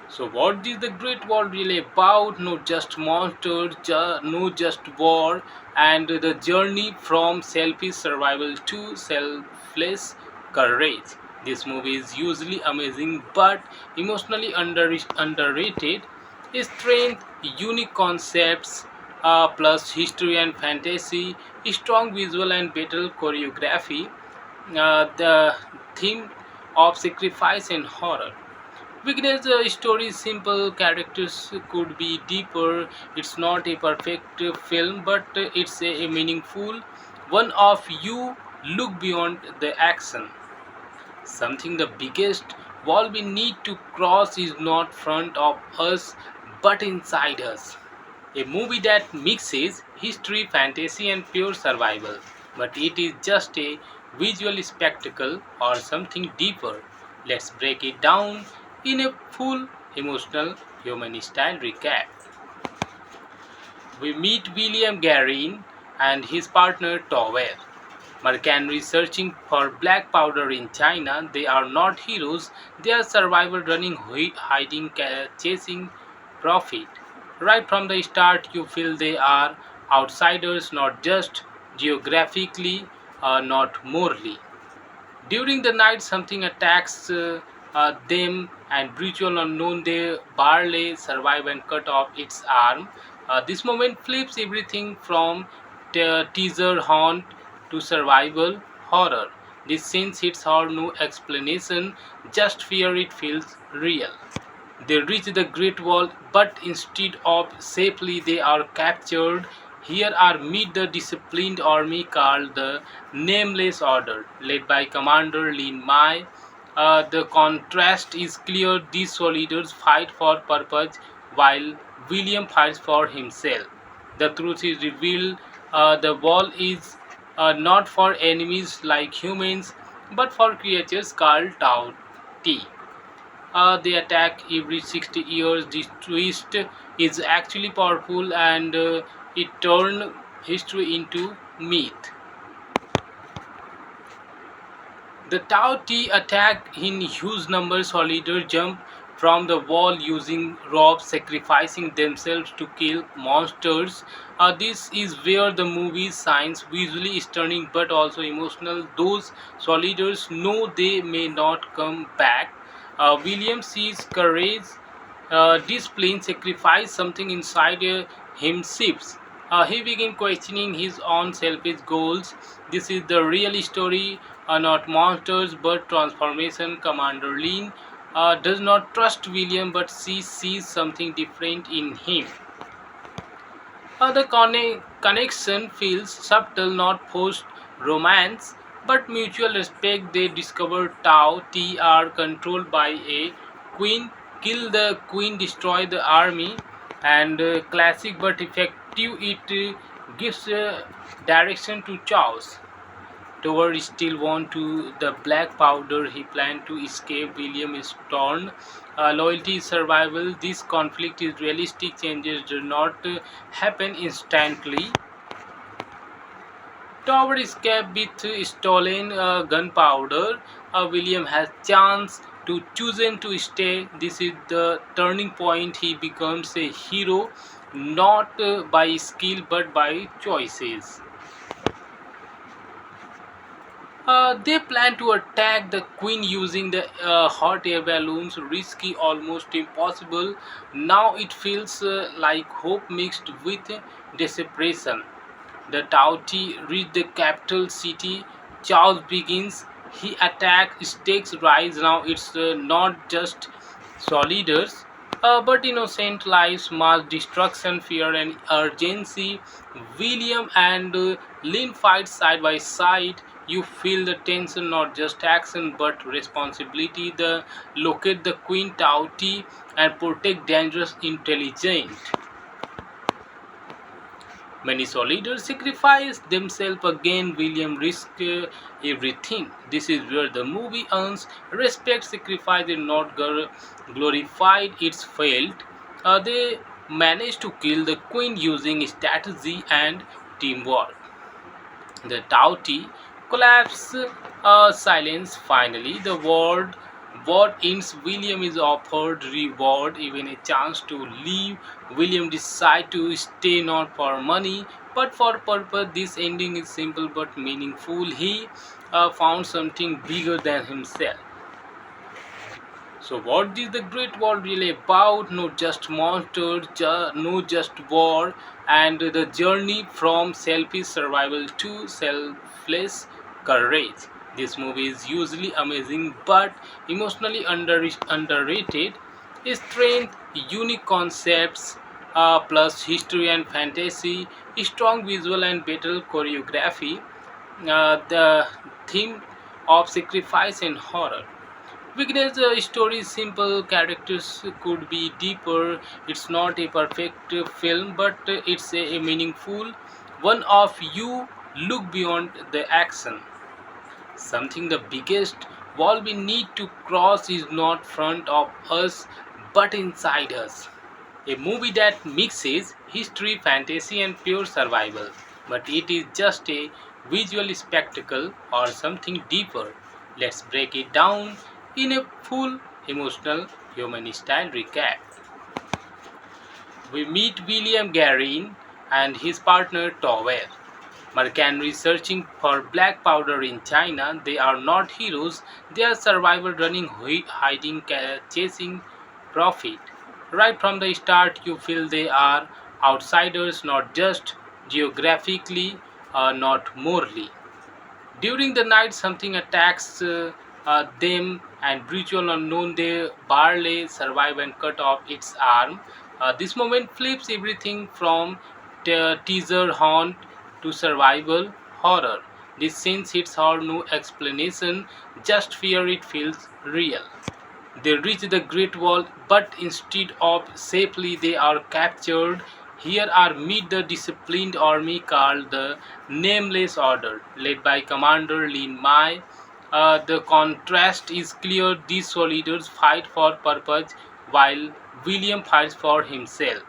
So, what is the Great Wall really about? Not just monsters, no just war, and the journey from selfish survival to selfless courage. This movie is usually amazing but emotionally underrated. Strength, unique concepts, plus history and fantasy, strong visual and battle choreography, the theme of sacrifice and horror. Because the story is simple, characters could be deeper. It's not a perfect film, but it's a meaningful one of you look beyond the action. Something the biggest wall we need to cross is not front of us but inside us. A movie that mixes history, fantasy, and pure survival. But it is just a visual spectacle or something deeper. Let's break it down in a full emotional human style recap. We meet William Garin and his partner Tower. Mercenary searching for black powder in China. They are not heroes, they are survivors running, hiding, chasing profit. Right from the start, you feel they are outsiders, not just geographically, not morally. During the night, something attacks them, and brutal unknown they barely survive and cut off its arm. This moment flips everything from teaser haunt to survival horror. This scene hits hard, no explanation, just fear. It feels real. They reach the Great Wall, but instead of safely, they are captured. Here are meet the disciplined army called the Nameless Order, led by Commander Lin Mai. The contrast is clear. These soldiers fight for purpose, while William fights for himself. The truth is revealed. The wall is not for enemies like humans, but for creatures called Tao Ti. They attack every 60 years. This twist is actually powerful, and it turned history into myth. The Tao Ti attack in huge numbers. Soldiers jump from the wall using ropes, sacrificing themselves to kill monsters. This is where the movie shines, visually stunning but also emotional. Those soldiers know they may not come back. William sees courage, discipline, sacrifice. Something inside him shifts. He begins questioning his own selfish goals. This is the real story, not monsters but transformation. Commander Lin does not trust William, but she sees something different in him. The connection feels subtle, not forced romance, but mutual respect. They discover Tao T are controlled by a queen, kill the queen, destroy the army, and classic but effective. It gives direction to chaos. Tower still want to the black powder. He planned to escape. William is torn. Loyalty is survival. This conflict is realistic. Changes do not happen instantly. Tower escape with stolen gunpowder. William has chance to chosen to stay. This is the turning point. He becomes a hero, not by skill but by choices. They plan to attack the queen using the hot air balloons, risky, almost impossible. Now it feels like hope mixed with desperation. The Tauti reach the capital city. Chaos begins. He attacks. Stakes rise. Now it's not just soldiers, but innocent lives, mass destruction, fear, and urgency. William and Lynn fight side by side. You feel the tension, not just action but responsibility. The locate the Queen Tauti and protect dangerous intelligent. Many soldiers sacrifice themselves again. William risks everything. This is where the movie earns respect. Sacrifice is not glorified, it's failed. They managed to kill the queen using strategy and teamwork. The Tauti collapse, silence finally. The world war ends. William is offered reward, even a chance to leave. William decides to stay not for money but for purpose. This ending is simple but meaningful. He found something bigger than himself. So, what is the Great Wall really about? Not just monsters, no just war, and the journey from selfish survival to selfless courage. This movie is usually amazing but emotionally underrated. Strength, unique concepts, plus history and fantasy, strong visual and battle choreography, the theme of sacrifice and horror. Weakness story is simple, characters could be deeper. It's not a perfect film, but it's a meaningful one of you look beyond the action. Something the biggest wall we need to cross is not front of us but inside us. A movie that mixes history, fantasy, and pure survival. But it is just a visual spectacle or something deeper. Let's break it down in a full emotional human style recap. We meet William Garin and his partner Towel. Mercenaries searching for black powder in China. They are not heroes, they are survivors running, hiding, chasing profit. Right from the start, you feel they are outsiders, not just geographically, not morally. During the night, something attacks them, and brutal unknown they barely survive and cut off its arm. This moment flips everything from teaser haunt to survival horror. This scene hits hard, no explanation, just fear. It feels real. They reach the Great Wall, but instead of safely, they are captured. Here are meet the disciplined army called the Nameless Order, led by Commander Lin Mai. The contrast is clear. These soldiers fight for purpose, while William fights for himself.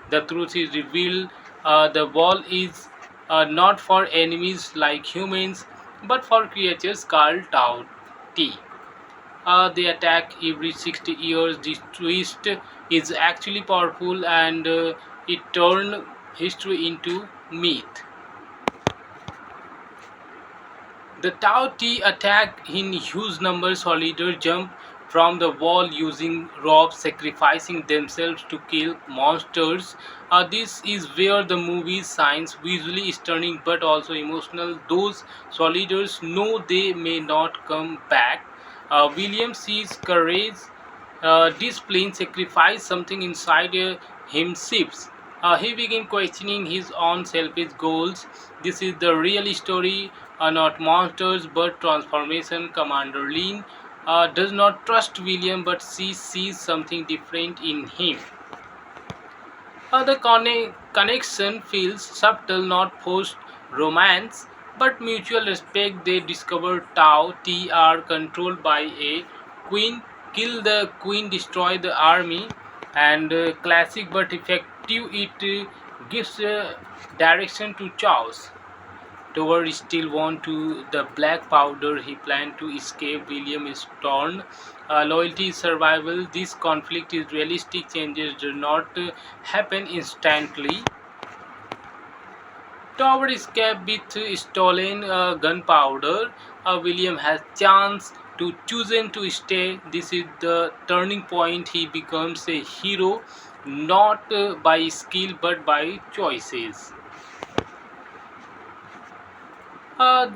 The truth is revealed. The wall is not for enemies like humans, but for creatures called Tao Ti. They attack every 60 years. This twist is actually powerful, and it turned history into myth. The Tao Ti attack in huge numbers. Soldiers jump from the wall using ropes, sacrificing themselves to kill monsters. This is where the movie shines, visually stunning but also emotional. Those soldiers know they may not come back. William sees courage, discipline, sacrifice. Something inside him shifts. He begins questioning his own selfish goals. This is the real story, not monsters but transformation. Commander Lin does not trust William, but she sees something different in him. The connection feels subtle, not forced romance, but mutual respect. They discover Tao T are controlled by a queen, kill the queen, destroy the army, and classic but effective. It gives direction to chaos. Tower still want to the black powder. He planned to escape. William is torn. Loyalty is survival. This conflict is realistic. Changes do not happen instantly. Tower escape with stolen gunpowder. William has chance to chosen to stay. This is the turning point. He becomes a hero, not by skill but by choices.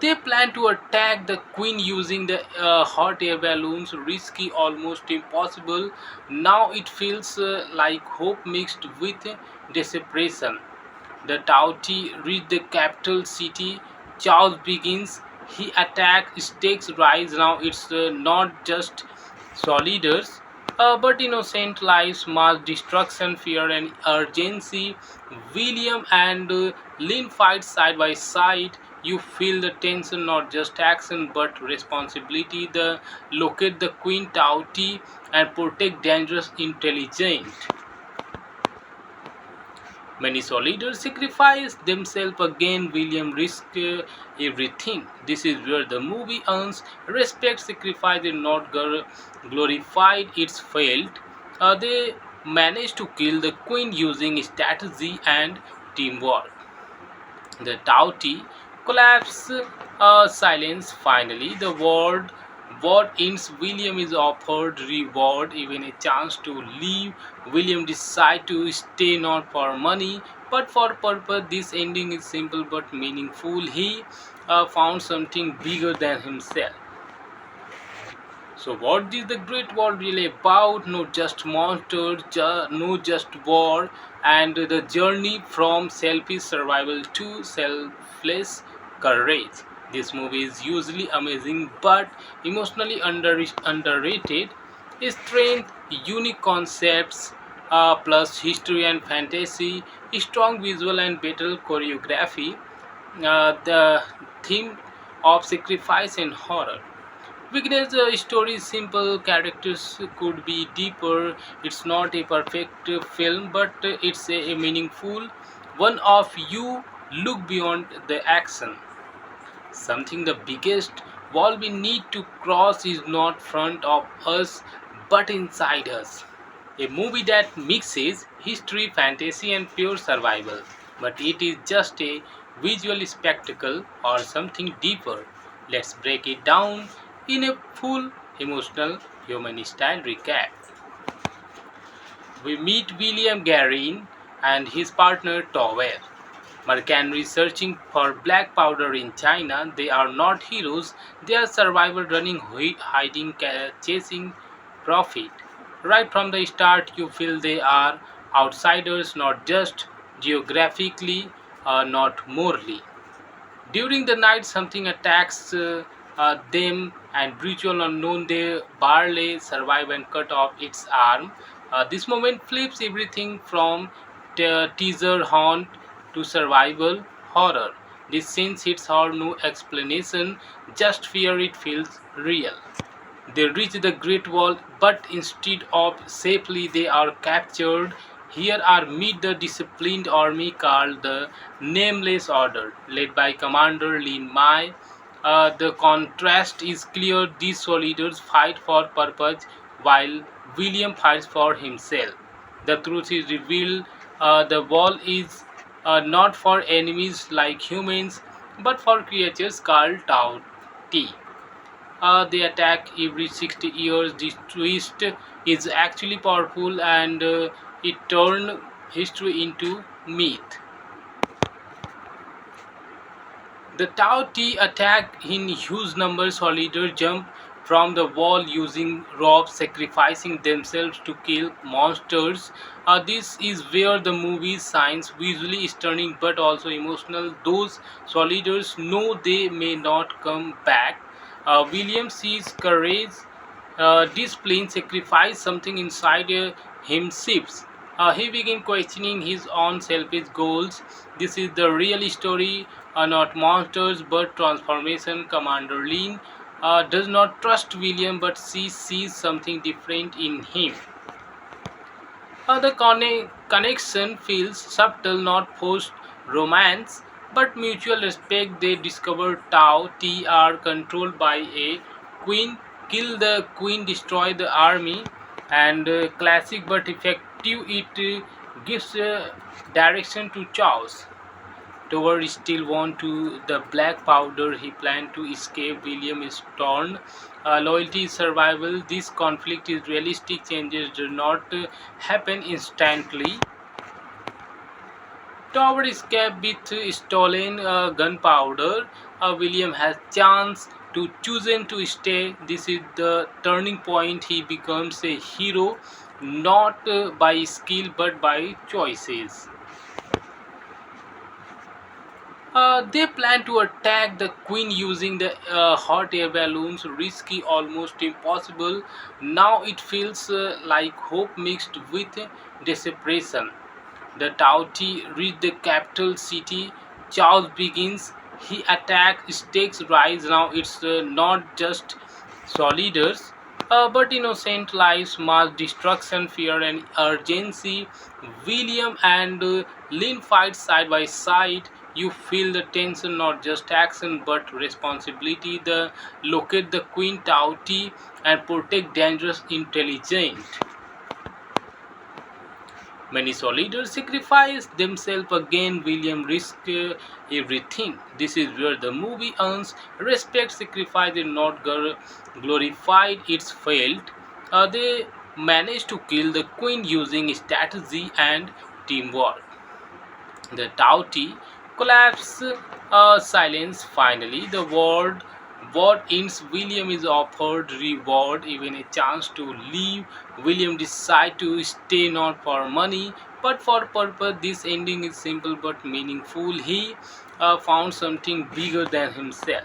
They plan to attack the queen using the hot air balloons, risky, almost impossible. Now it feels like hope mixed with desperation. The Tauti reach the capital city. Chaos begins. He attacks, stakes rise. Now it's not just soldiers, but innocent lives, mass destruction, fear, and urgency. William and Lynn fight side by side. You feel the tension, not just action but responsibility. The locate the Queen Tauti and protect dangerous intelligent. Many soldiers sacrifice themselves again. William risks everything. This is where the movie earns respect. Sacrifice is not glorified, it's failed. They managed to kill the queen using strategy and teamwork. The Tauti collapse, silence. Finally, the world what ends. William is offered reward, even a chance to leave. William decides to stay not for money but for purpose. This ending is simple but meaningful. He found something bigger than himself. So, what is the Great War really about? No, just monsters, no, just war, and the journey from selfish survival to selfless courage. This movie is usually amazing but emotionally underrated. Strength, unique concepts, plus history and fantasy, strong visual and battle choreography, the theme of sacrifice and horror. Weakness, the story is simple, characters could be deeper. It's not a perfect film, but it's a meaningful one of you look beyond the action. Something the biggest wall we need to cross is not front of us but inside us. A movie that mixes history, fantasy, and pure survival. But it is just a visual spectacle or something deeper. Let's break it down in a full emotional human style recap. We meet William Garin and his partner Tower. Mercenaries searching for black powder in China. They are not heroes, they are survivors running, hiding, chasing profit. Right from the start, you feel they are outsiders, not just geographically, not morally. During the night, something attacks them, and brutal unknown they barely survive and cut off its arm. This moment flips everything from teaser haunt to survival horror. This scene hits hard, no explanation, just fear. It feels real. They reach the Great Wall, but instead of safely, they are captured. Here are meet the disciplined army called the Nameless Order, led by Commander Lin Mai. The contrast is clear. These soldiers fight for purpose, while William fights for himself. The truth is revealed. The wall is not for enemies like humans, but for creatures called Tao Ti. They attack every 60 years. This twist is actually powerful, and it turned history into myth. The Tao Ti attack in huge numbers. Soldiers jump from the wall using ropes, sacrificing themselves to kill monsters. This is where the movie shines, visually stunning but also emotional. Those soldiers know they may not come back. William sees courage, discipline, sacrifice. Something inside him shifts. He began questioning his own selfish goals. This is the real story, not monsters but transformation. Commander Lin does not trust William, but she sees something different in him. The connection feels subtle, not forced romance, but mutual respect. They discover Tao T are controlled by a queen, kill the queen, destroy the army, and classic but effective. It gives direction to chaos. Tower still want to the black powder. He planned to escape. William is torn. Loyalty is survival. This conflict is realistic. Changes do not happen instantly. Tower escape with stolen gunpowder. William has chance to chosen to stay. This is the turning point. He becomes a hero, not by skill but by choices. They plan to attack the queen using the hot air balloons, risky, almost impossible. Now it feels like hope mixed with desperation. The Tauti reach the capital city. Chaos begins. He attacks, stakes rise. Now it's not just soldiers, but innocent lives, mass destruction, fear, and urgency. William and Lynn fight side by side. You feel the tension, not just action but responsibility. The locate the Queen Tauti and protect dangerous intelligent. Many soldiers sacrifice themselves again. William risks everything. This is where the movie earns respect. Sacrifice is not glorified, it's failed. They managed to kill the queen using strategy and teamwork. The Tauti collapse, silence finally. The world what ends. William is offered reward, even a chance to leave. William decides to stay not for money but for purpose. This ending is simple but meaningful. He found something bigger than himself.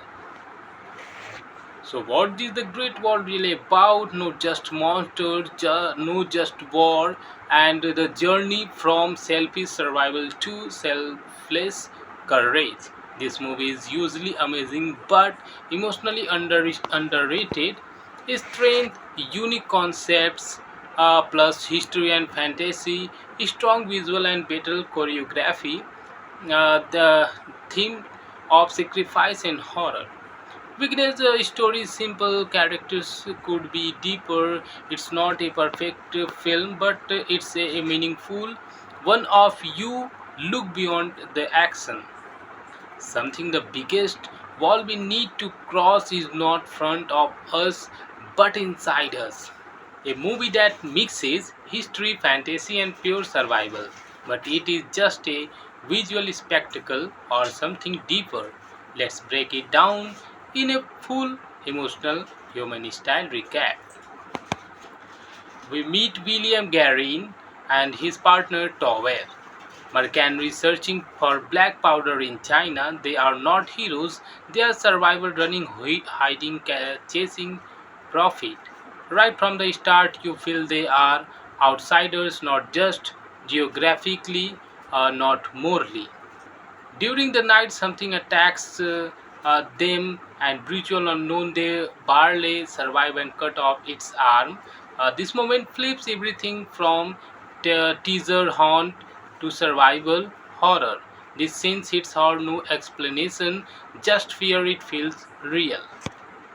So, what is the Great Wall really about? Not just monsters, no just war, and the journey from selfish survival to selfless courage. This movie is usually amazing but emotionally underrated. Strength, unique concepts, plus history and fantasy, strong visual and battle choreography, the theme of sacrifice and horror. Weakness, the story is simple, characters could be deeper. It's not a perfect film, but it's a meaningful one of you look beyond the action. Something the biggest wall we need to cross is not front of us but inside us. A movie that mixes history, fantasy, and pure survival. But it is just a visual spectacle or something deeper. Let's break it down in a full emotional human style recap. We meet William Garin and his partner Tower. Mercenaries searching for black powder in China. They are not heroes, they are survivors running, hiding, chasing profit. Right from the start, you feel they are outsiders, not just geographically, not morally. During the night, something attacks them, and brutal unknown they barely survive and cut off its arm. This moment flips everything from teaser haunt to survival horror. This scene hits hard, no explanation, just fear. It feels real.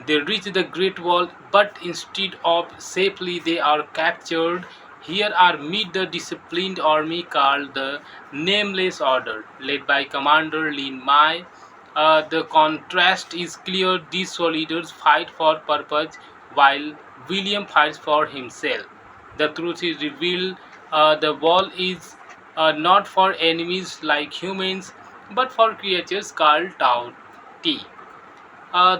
They reach the Great Wall, but instead of safely, they are captured. Here are meet the disciplined army called the Nameless Order, led by Commander Lin Mai. The contrast is clear. These soldiers fight for purpose, while William fights for himself. The truth is revealed. The wall is not for enemies like humans, but for creatures called Tao Ti.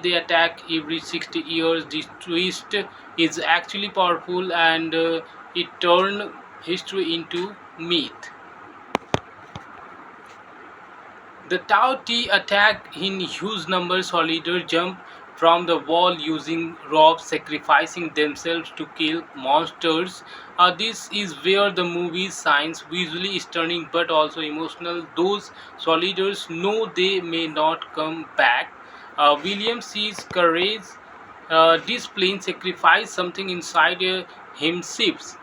They attack every 60 years. This twist is actually powerful, and it turned history into myth. The Tao Ti attack in huge numbers. Soldiers jump from the wall using ropes, sacrificing themselves to kill monsters. This is where the movie shines. Visually stunning but also emotional. Those soldiers know they may not come back. William sees courage, discipline, sacrifice something inside him shifts.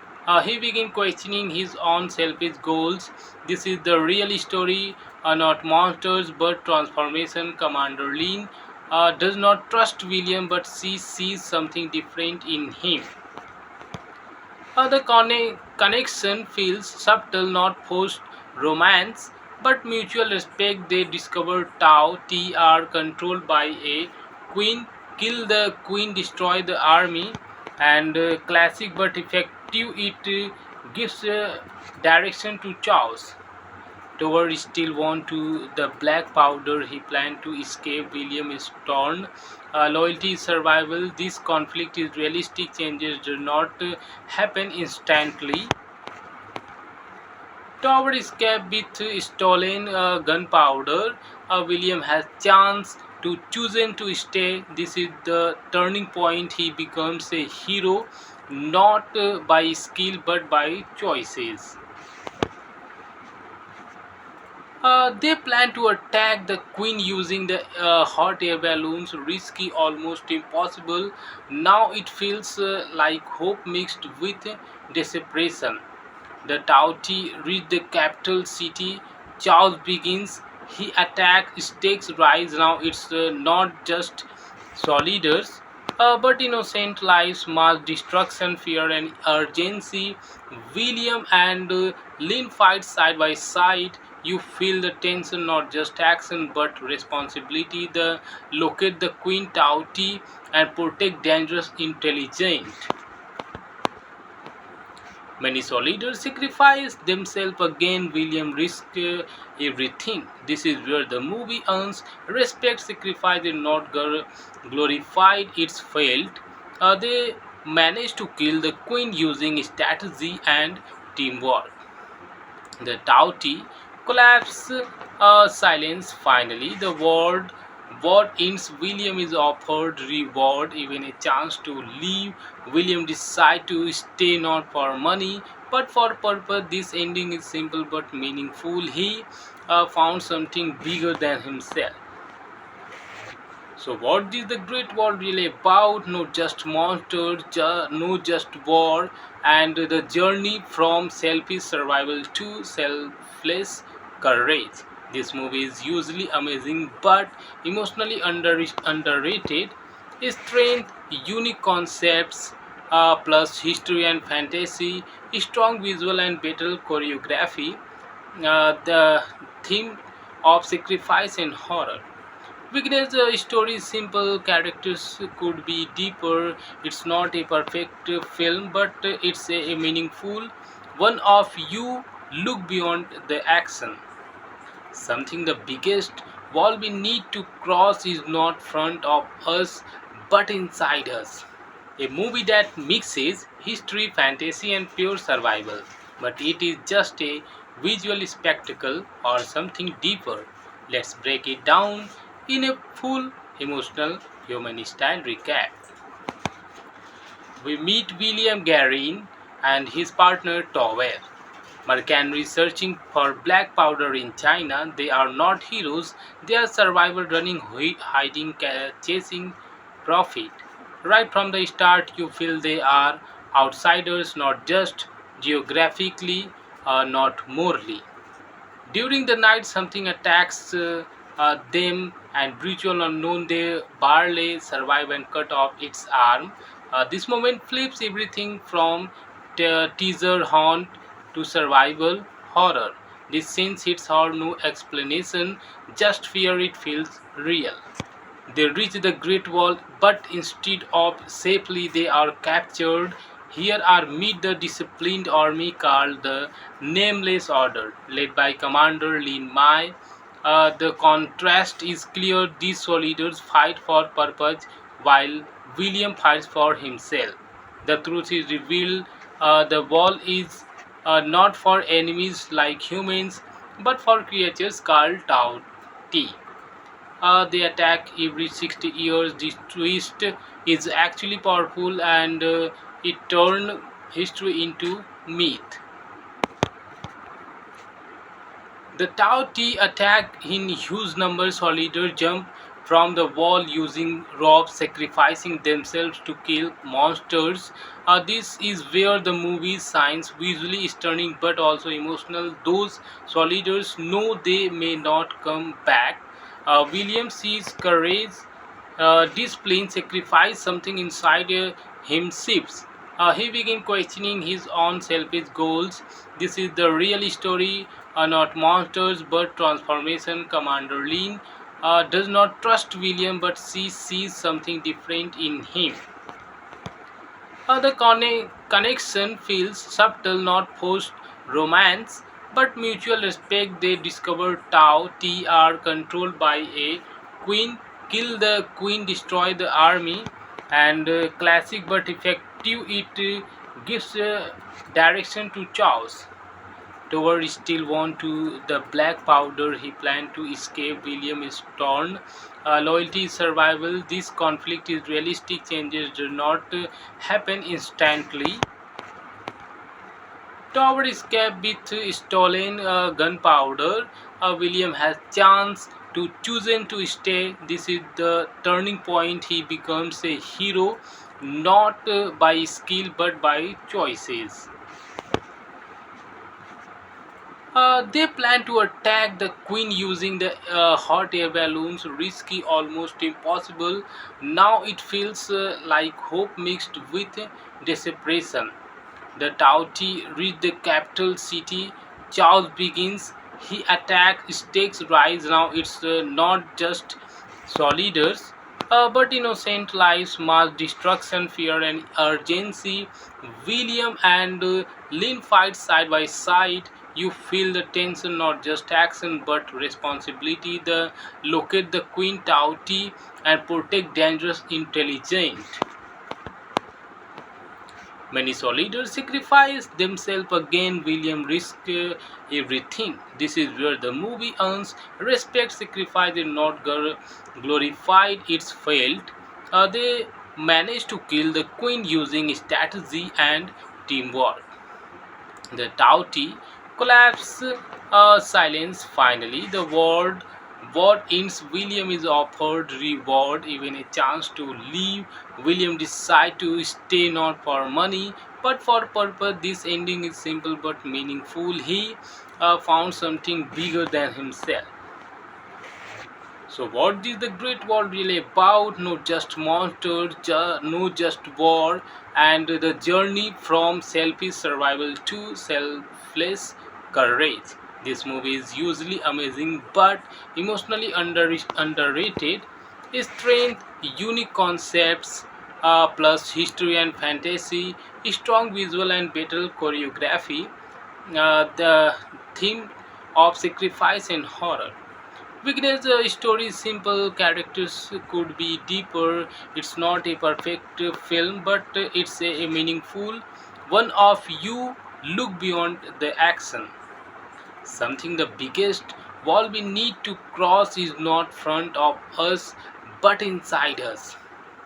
He began questioning his own selfish goals. This is the real story, not monsters but transformation. Commander Lean does not trust William, but she sees something different in him. The connection feels subtle, not forced romance, but mutual respect. They discover Tao T are controlled by a queen, kill the queen, destroy the army, and classic but effective. It gives direction to chaos. Tower still want to the black powder. He planned to escape. William is torn. Loyalty is survival. This conflict is realistic. Changes do not happen instantly. Tower escape with stolen gunpowder. William has chance to chosen to stay. This is the turning point. He becomes a hero, not by skill but by choices. They plan to attack the queen using the hot air balloons, risky, almost impossible. Now it feels like hope mixed with desperation. The Tauti reach the capital city. Chaos begins. He attacks, stakes rise. Now it's not just soldiers, but innocent lives, mass destruction, fear, and urgency. William and Lynn fight side by side. You feel the tension, not just action but responsibility. The locate the Queen Tauti and protect dangerous intelligent. Many soldiers sacrifice themselves again. William risked everything. This is where the movie earns respect. Sacrifice is not glorified, it's failed. They managed to kill the queen using strategy and teamwork. The Tauti collapse, silence finally. The world war ends. William is offered reward, even a chance to leave. William decides to stay not for money but for purpose. This ending is simple but meaningful. He found something bigger than himself. So, what is the Great Wall really about? Not just monsters, no just war, and the journey from selfish survival to selfless courage. This movie is usually amazing but emotionally underrated. Strength, unique concepts, plus history and fantasy, strong visual and battle choreography, the theme of sacrifice and horror. Because the story is simple, characters could be deeper. It's not a perfect film, but it's a meaningful one of you look beyond the action. Something the biggest wall we need to cross is not front of us but inside us. A movie that mixes history, fantasy, and pure survival. But it is just a visual spectacle or something deeper. Let's break it down in a full emotional human style recap. We meet William Garin and his partner Tower. Mercenaries searching for black powder in China. They are not heroes, they are survivors running, hiding, chasing profit. Right from the start, you feel they are outsiders, not just geographically, not morally. During the night, something attacks them, and brutal unknown they barely survive and cut off its arm. This moment flips everything from teaser haunt to survival horror. This scene hits hard, no explanation, just fear. It feels real. They reach the Great Wall, but instead of safely, they are captured. Here are meet the disciplined army called the Nameless Order, led by Commander Lin Mai. The contrast is clear. These soldiers fight for purpose, while William fights for himself. The truth is revealed. The wall is not for enemies like humans, but for creatures called Tao Ti. They attack every 60 years. This twist is actually powerful and it turned history into myth. The Tao Te attack in huge numbers. Soldiers jump from the wall using ropes, sacrificing themselves to kill monsters. This is where the movie's science visually stunning but also emotional. Those soldiers know they may not come back. William sees courage displaying sacrifice something inside him shifts. He began questioning his own selfish goals. This is the real story, not monsters but transformation. Commander Lean does not trust William, but she sees something different in him. The connection feels subtle, not forced romance, but mutual respect. They discover Tao T are controlled by a queen, kill the queen, destroy the army, and classic but effective. It gives direction to chaos. Tower still want to the black powder. He planned to escape. William is torn. Loyalty is survival. This conflict is realistic. Changes do not happen instantly. Tower escape with stolen gunpowder. William has chance to chosen to stay. This is the turning point. He becomes a hero, not by skill but by choices. They plan to attack the queen using the hot air balloons, risky, almost impossible. Now it feels like hope mixed with desperation. The Tauti reach the capital city. Chaos begins. He attacks. Stakes rise. Now it's not just soldiers, but innocent lives, mass destruction, fear, and urgency. William and Lynn fight side by side. You feel the tension, not just action but responsibility. The locate the Queen Tauti and protect dangerous intelligent. Many soldiers sacrifice themselves again. William risks everything. This is where the movie earns respect. Sacrifice is not glorified, it's failed. They managed to kill the queen using strategy and teamwork. The Tauti collapse, silence finally. The world war ends. William is offered reward, even a chance to leave. William decides to stay not for money but for purpose. This ending is simple but meaningful. He found something bigger than himself. So, what is the Great Wall really about? Not just monsters, no just war, and the journey from selfish survival to selfless courage. This movie is usually amazing but emotionally underrated. Strength, unique concepts, plus history and fantasy, strong visual and battle choreography, the theme of sacrifice and horror. Weakness story is simple, characters could be deeper. It's not a perfect film, but it's a meaningful one of you look beyond the action. Something the biggest wall we need to cross is not front of us but inside us.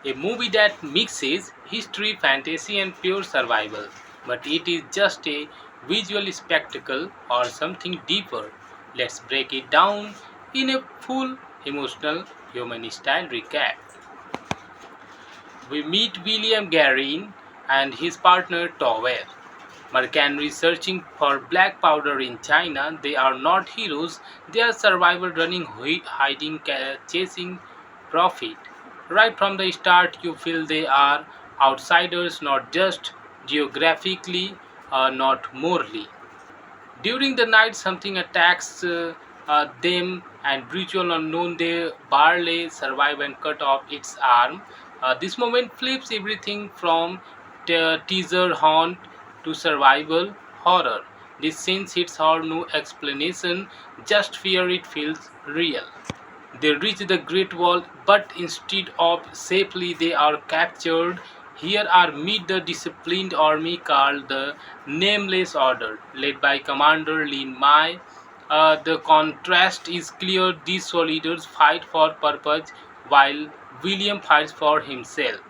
A movie that mixes history, fantasy, and pure survival. But it is just a visual spectacle or something deeper. Let's break it down in a full emotional human style recap. We meet William Garin and his partner Tower. Mercenaries searching for black powder in China. They are not heroes, they are survivors running, hiding, chasing profit. Right from the start, you feel they are outsiders, not just geographically, not morally. During the night, something attacks them, and brutal unknown they barely survive and cut off its arm. This moment flips everything from teaser haunt to survival horror. This scene hits hard, no explanation, just fear. It feels real. They reach the Great Wall, but instead of safely, they are captured. Here are meet the disciplined army called the Nameless Order, led by Commander Lin Mai. The contrast is clear. These soldiers fight for purpose while William fights for himself.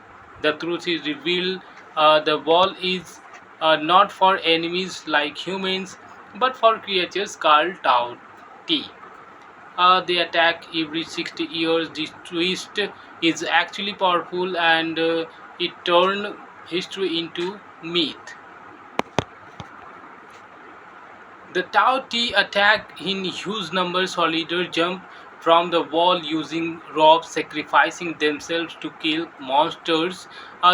The truth is revealed. The wall is not for enemies like humans, but for creatures called Tao Ti. They attack every 60 years. This twist is actually powerful and it turned history into myth. The Tao Ti attack in huge numbers. Soldiers jump from the wall using ropes, sacrificing themselves to kill monsters.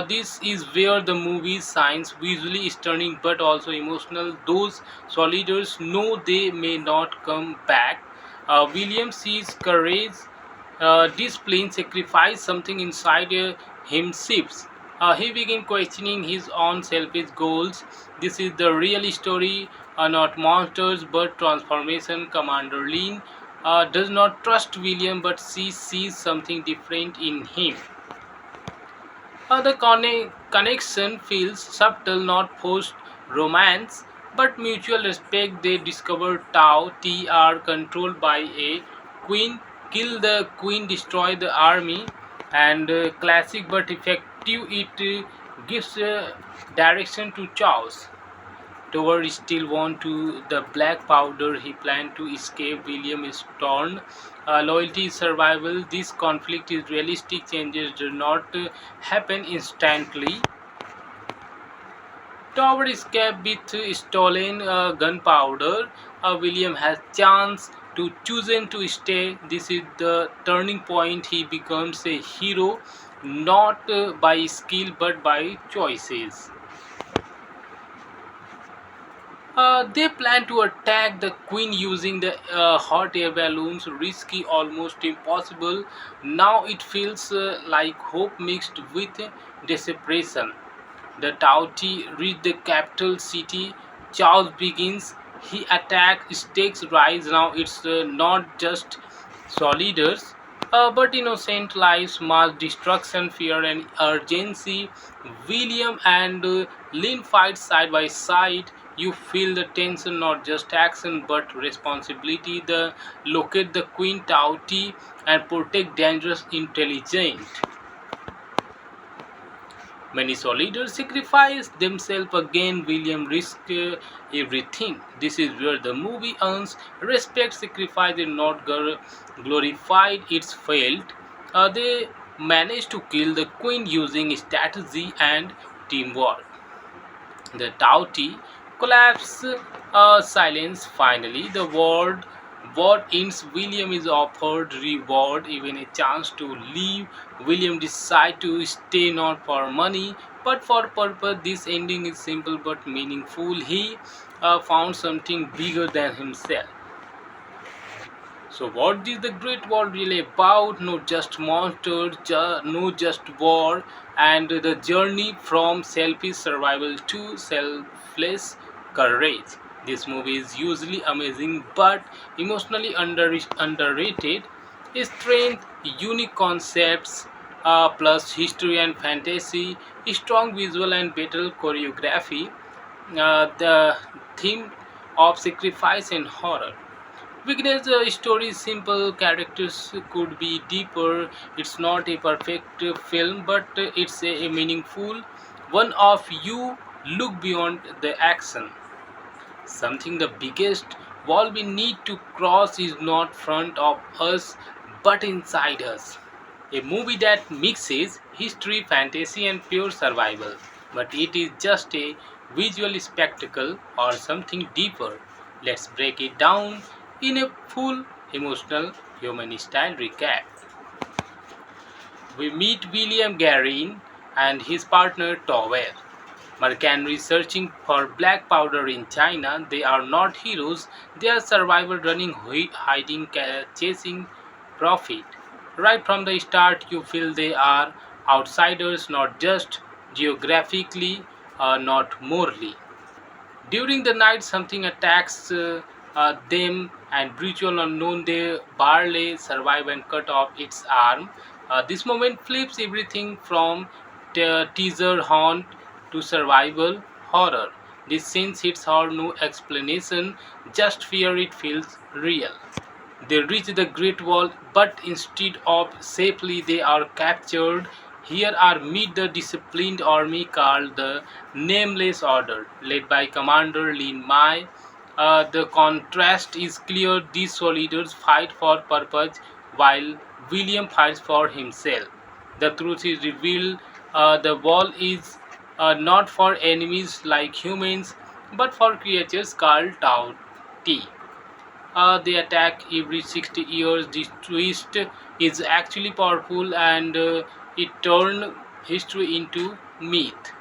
This is where the movie's science visually stunning but also emotional. Those soldiers know they may not come back. William sees courage displaying sacrifice something inside him shifts. He begins questioning his own selfish goals. This is the real story, not monsters but transformation. Commander Lean does not trust William, but she sees something different in him. The connection feels subtle, not forced romance, but mutual respect. They discover Tao T are controlled by a queen, kill the queen, destroy the army, and classic but effective. It gives direction to chaos. Tower still want to the black powder. He planned to escape. William is torn. Loyalty is survival. This conflict is realistic. Changes do not happen instantly. Tower escape with stolen gunpowder. William has chance to chosen to stay. This is the turning point. He becomes a hero, not by skill but by choices. They plan to attack the queen using the hot air balloons, risky, almost impossible. Now it feels like hope mixed with desperation. The Tauti reach the capital city. Chaos begins. He attacks, stakes rise. Now it's not just soldiers, but innocent lives, mass destruction, fear, and urgency. William and Lynn fight side by side. You feel the tension, not just action but responsibility. The locate the Queen Tauti and protect dangerous intelligent. Many soldiers sacrifice themselves again. William risks everything. This is where the movie earns respect. Sacrifice is not glorified, it's failed. They managed to kill the queen using strategy and teamwork. The Tauti collapse, silence finally. The world what ends. William is offered reward, even a chance to leave. William decides to stay not for money but for purpose. This ending is simple but meaningful. He found something bigger than himself. So, what is the Great War really about? Not just monsters, no just war, and the journey from selfish survival to selfless courage. This movie is usually amazing but emotionally underrated. Strength, unique concepts, plus history and fantasy, strong visual and battle choreography, the theme of sacrifice and horror. Weakness, the story is simple, characters could be deeper. It's not a perfect film, but it's a meaningful one of you look beyond the action. Something the biggest wall we need to cross is not front of us but inside us. A movie that mixes history, fantasy, and pure survival. But it is just a visual spectacle or something deeper. Let's break it down in a full emotional human style recap. We meet William Garin and his partner Tower. Mercenary searching for black powder in China. They are not heroes, they are survivors running, hiding, chasing profit. Right from the start, you feel they are outsiders, not just geographically, not morally. During the night, something attacks them, and brutal unknown they barely survive and cut off its arm. This moment flips everything from teaser haunt to survival horror. This sense hits hard, no explanation, just fear it feels real. They reach the Great Wall, but instead of safely, they are captured. Here are meet the disciplined army called the Nameless Order, led by Commander Lin Mai. The contrast is clear. These soldiers fight for purpose, while William fights for himself. The truth is revealed. The wall is not for enemies like humans, but for creatures called Tao Ti. They attack every 60 years. This twist is actually powerful, and it turned history into myth.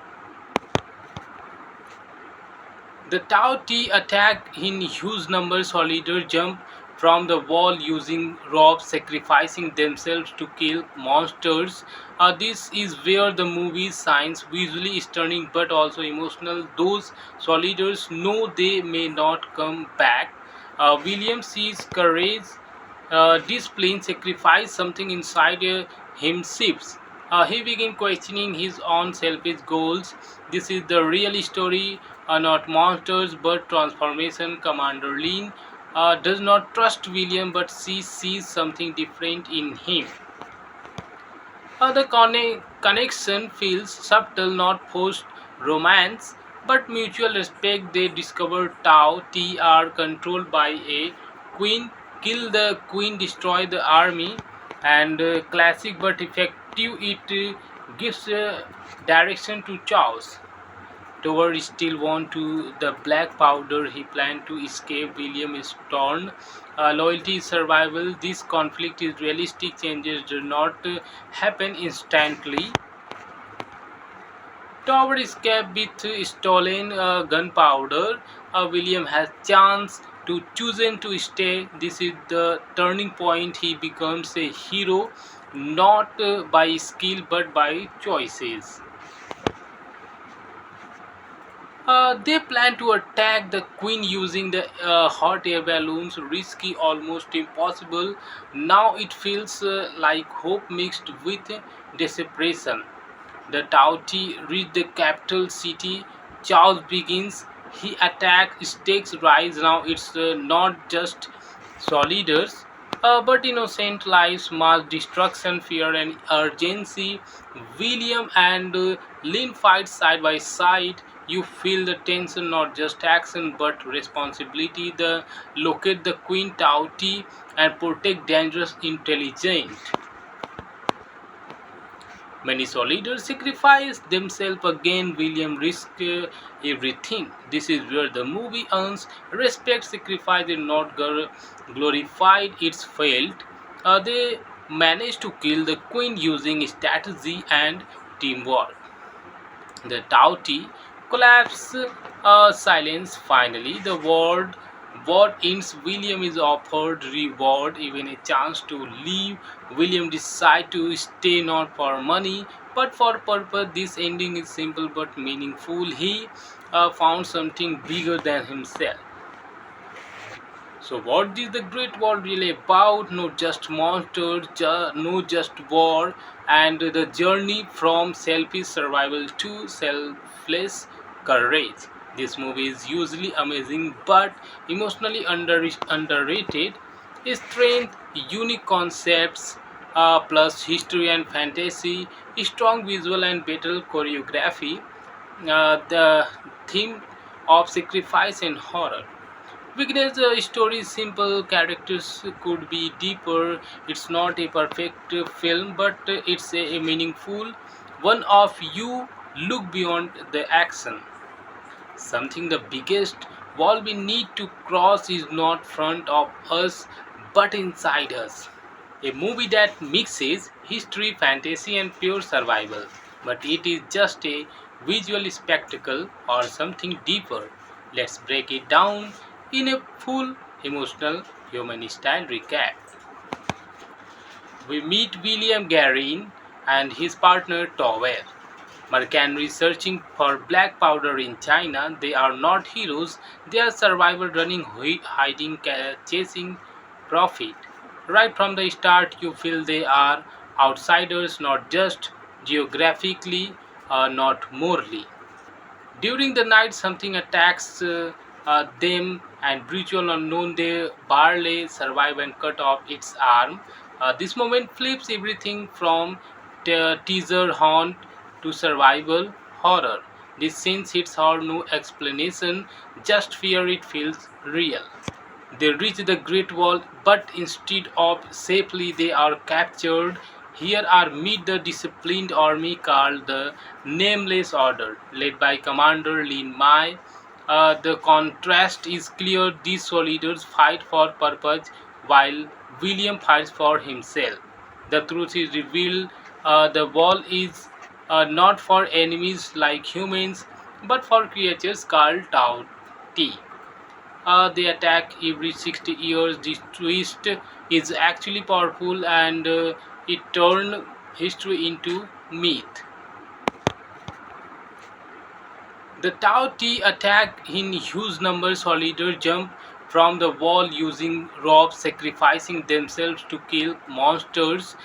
The Tao Ti attack in huge numbers. Soldiers jump from the wall using ropes, sacrificing themselves to kill monsters. This is where the movie's science visually stunning but also emotional. Those soldiers know they may not come back. William sees courage displaying sacrifice, something inside him shifts. He begins questioning his own selfish goals. This is the real story, not monsters but transformation. Commander Lean does not trust William, but she sees something different in him. The connection feels subtle, not forced romance, but mutual respect. They discover Tao T are controlled by a queen, kill the queen, destroy the army, and classic but effective. It gives direction to chaos. Tower still want to the black powder. He planned to escape. William is torn. Loyalty is survival. This conflict is realistic. Changes do not happen instantly. Tower escape with stolen gunpowder. William has chance to chosen to stay. This is the turning point. He becomes a hero, not by skill but by choices. They plan to attack the queen using the hot air balloons, risky, almost impossible. Now it feels like hope mixed with desperation. The Tauti reach the capital city. Chaos begins. He attacks, stakes rise. Now it's not just soldiers, but innocent lives, mass destruction, fear, and urgency. William and Lynn fight side by side. You feel the tension, not just action but responsibility. The locate the Queen Tauti and protect dangerous intelligent. Many soldiers sacrifice themselves again. William risks everything. This is where the movie earns respect. Sacrifice is not glorified, it's failed. They managed to kill the queen using strategy and teamwork. The Tauti collapse, silence. Finally, the world what ends. William is offered reward, even a chance to leave. William decides to stay not for money but for purpose. This ending is simple but meaningful. He found something bigger than himself. So, what is the Great War really about? Not just monsters, no just war, and the journey from selfish survival to selfless courage. This movie is usually amazing but emotionally underrated. Strength, unique concepts, plus history and fantasy, strong visual and battle choreography, the theme of sacrifice and horror. Because the story is simple, characters could be deeper. It's not a perfect film, but it's a meaningful one of you look beyond the action. Something the biggest wall we need to cross is not front of us but inside us. A movie that mixes history, fantasy, and pure survival. But it is just a visual spectacle or something deeper. Let's break it down in a full emotional human style recap. We meet William Garin and his partner Tower. Mercenaries searching for black powder in China. They are not heroes, they are survivors running, hiding, chasing profit. Right from the start, you feel they are outsiders, not just geographically, not morally. During the night, something attacks them, and brutal unknown they barely survive and cut off its arm. This moment flips everything from teaser haunt to survival horror. This scene hits hard, no explanation, just fear. It feels real. They reach the Great Wall, but instead of safely, they are captured. Here are meet the disciplined army called the Nameless Order, led by Commander Lin Mai. The contrast is clear. These soldiers fight for purpose, while William fights for himself. The truth is revealed. The wall is not for enemies like humans, but for creatures called Tao Ti. They attack every 60 years. This twist is actually powerful, and it turned history into myth. The Tao Ti attack in huge numbers. Soldiers jump from the wall using ropes, sacrificing themselves to kill monsters.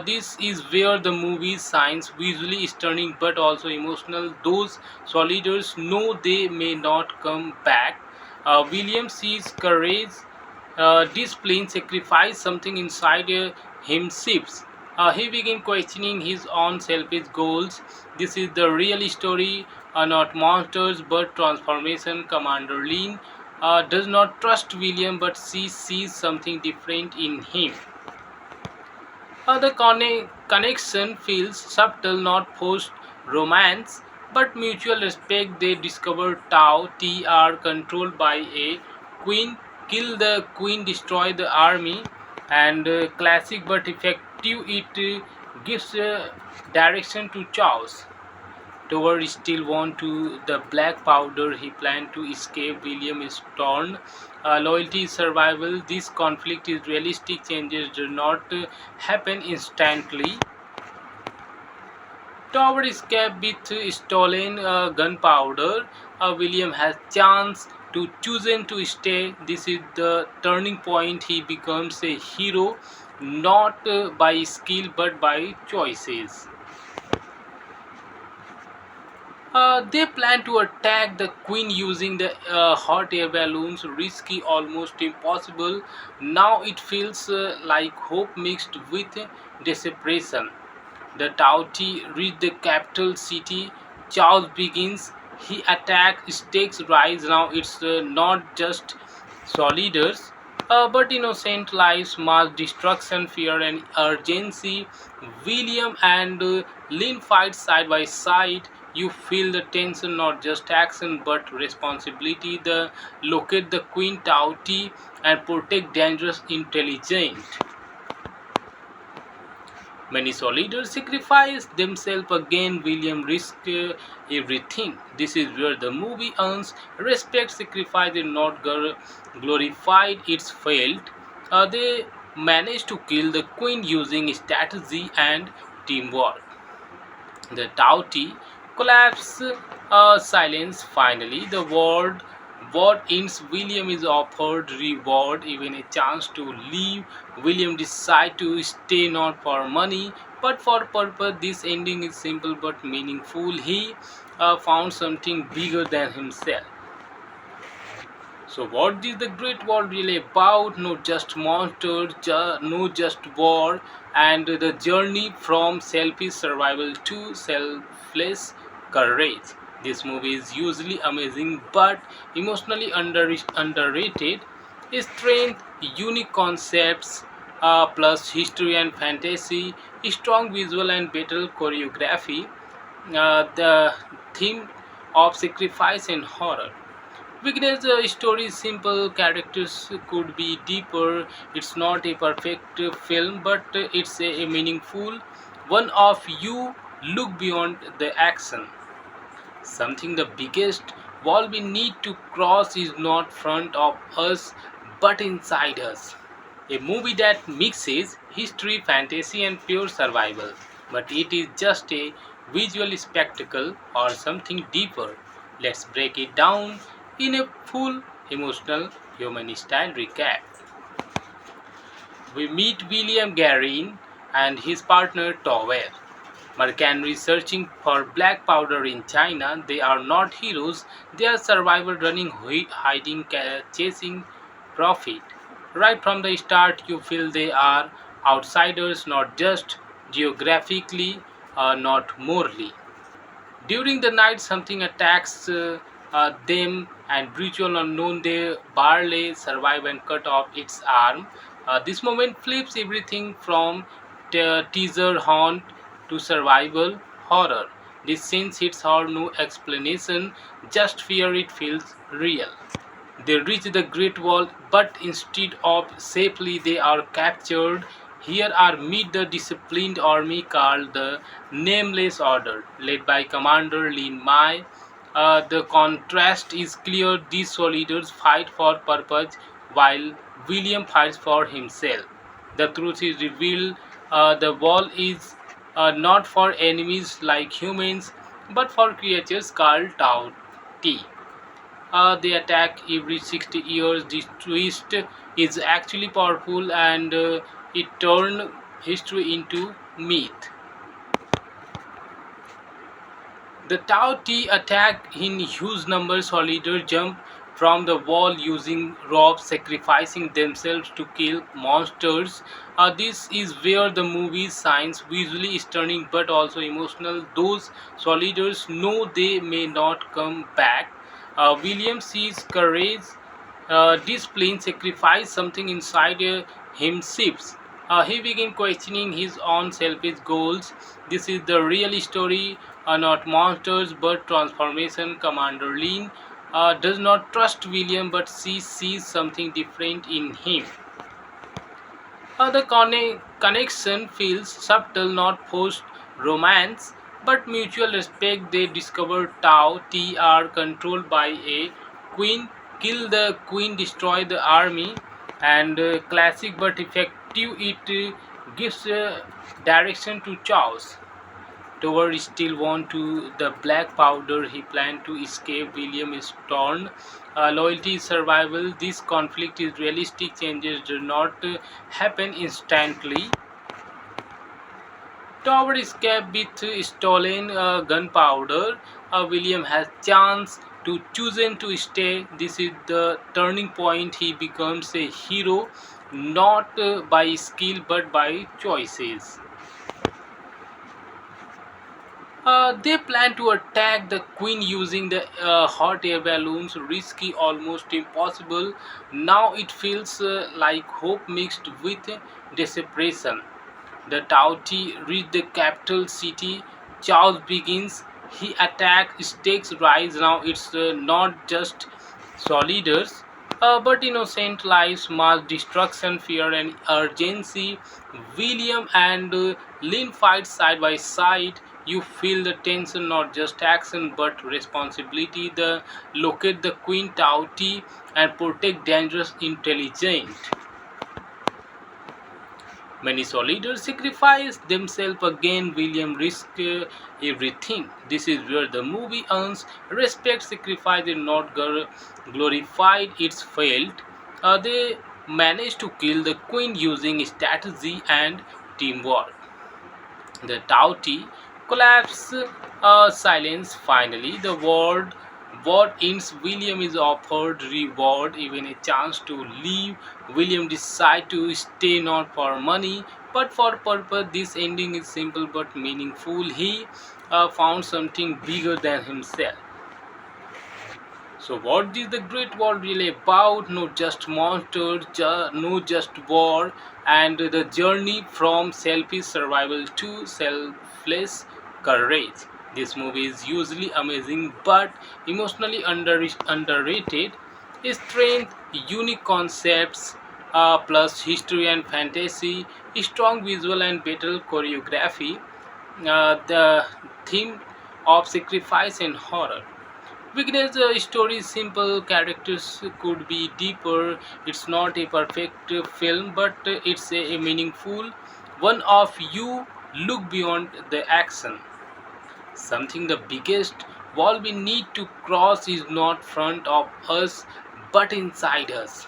This is where the movie's science visually stunning but also emotional. Those soldiers know they may not come back. William sees courage displaying sacrifice something inside him shifts. He begins questioning his own selfish goals. This is the real story, not monsters but transformation. Commander Lean does not trust William, but she sees something different in him. The connection feels subtle, not forced romance, but mutual respect. They discover Tao T are controlled by a queen, kill the queen, destroy the army, and classic but effective. It gives direction to chaos. Tower still won to the black powder. He planned to escape. William is torn. Loyalty is survival. This conflict is realistic. Changes do not happen instantly. Tower escape with stolen gunpowder. William has chance to chosen to stay. This is the turning point. He becomes a hero, not by skill but by choices. They plan to attack the queen using the hot air balloons, risky, almost impossible. Now it feels like hope mixed with desperation. The Tauti reach the capital city. Chaos begins. He attacks, stakes rise. Now it's not just soldiers, but innocent lives, mass destruction, fear, and urgency. William and Lynn fight side by side. You feel the tension, not just action but responsibility. The locate the Queen Tauti and protect dangerous intelligent. Many soldiers sacrifice themselves again. William risks everything. This is where the movie earns respect. Sacrifice is not glorified, it's failed. They managed to kill the queen using strategy and teamwork. The Tauti collapse, silence. Finally, the world what ends. William is offered reward, even a chance to leave. William decides to stay not for money but for purpose. This ending is simple but meaningful. He found something bigger than himself. So, what is the Great War really about? No, just monsters, no, just war, and the journey from selfish survival to selfless courage. This movie is usually amazing but emotionally underrated. Strength, unique concepts, plus history and fantasy, strong visual and battle choreography, the theme of sacrifice and horror. Weakness, the story is simple, characters could be deeper. It's not a perfect film, but it's a meaningful one of you look beyond the action. Something the biggest wall we need to cross is not front of us but inside us. A movie that mixes history, fantasy, and pure survival. But it is just a visual spectacle or something deeper. Let's break it down in a full emotional human style recap. We meet William Garin and his partner Tower. Mercenaries searching for black powder in China. They are not heroes, they are survivors running, hiding, chasing profit. Right from the start, you feel they are outsiders, not just geographically, not morally. During the night, something attacks them, and brutal unknown they barely survive and cut off its arm. This moment flips everything from teaser haunt to survival horror. This scene hits hard, no explanation, just fear. It feels real. They reach the Great Wall, but instead of safely, they are captured. Here are meet the disciplined army called the Nameless Order, led by Commander Lin Mai. The contrast is clear. These soldiers fight for purpose, while William fights for himself. The truth is revealed. The wall is not for enemies like humans, but for creatures called Tao Ti. They attack every 60 years. This twist is actually powerful, and it turned history into myth. The Tao Ti attack in huge numbers. Soldiers jump from the wall using ropes, sacrificing themselves to kill monsters. This is where the movie's science visually stunning but also emotional. Those soldiers know they may not come back. William sees courage displaying sacrifice something inside him shifts. He began questioning his own selfish goals. This is the real story, not monsters but transformation. Commander Lin does not trust William, but she sees something different in him. The connection feels subtle, not forced romance, but mutual respect. They discover Tao T are controlled by a queen, kill the queen, destroy the army, and classic but effective. It gives direction to chaos. Tower still want to the black powder. He planned to escape. William is torn. Loyalty is survival. This conflict is realistic. Changes do not happen instantly. Tower escape with stolen gunpowder. William has chance to chosen to stay. This is the turning point. He becomes a hero, not by skill but by choices. They plan to attack the queen using the hot air balloons, risky, almost impossible. Now it feels like hope mixed with desperation. The Tauti reach the capital city. Chaos begins. He attacks, stakes rise. Now it's not just soldiers, but innocent lives, mass destruction, fear, and urgency. William and Lynn fight side by side. You feel the tension, not just action but responsibility. The locate the Queen Tauti and protect dangerous intelligent. Many soldiers sacrifice themselves again. William risks everything. This is where the movie earns respect. Sacrifice is not glorified, it's failed. They managed to kill the queen using strategy and teamwork. The Tauti collapse, silence. Finally, the world what ends. William is offered reward, even a chance to leave. William decides to stay not for money but for purpose. This ending is simple but meaningful. He found something bigger than himself. So, what is the Great War really about? Not just monsters, no just war, and the journey from selfish survival to selfless courage. This movie is usually amazing but emotionally underrated. Strength, unique concepts, plus history and fantasy, strong visual and battle choreography, the theme of sacrifice and horror. Because the story is simple, characters could be deeper. It's not a perfect film, but it's a meaningful one. Of you look beyond the action. Something the biggest wall we need to cross is not front of us, but inside us.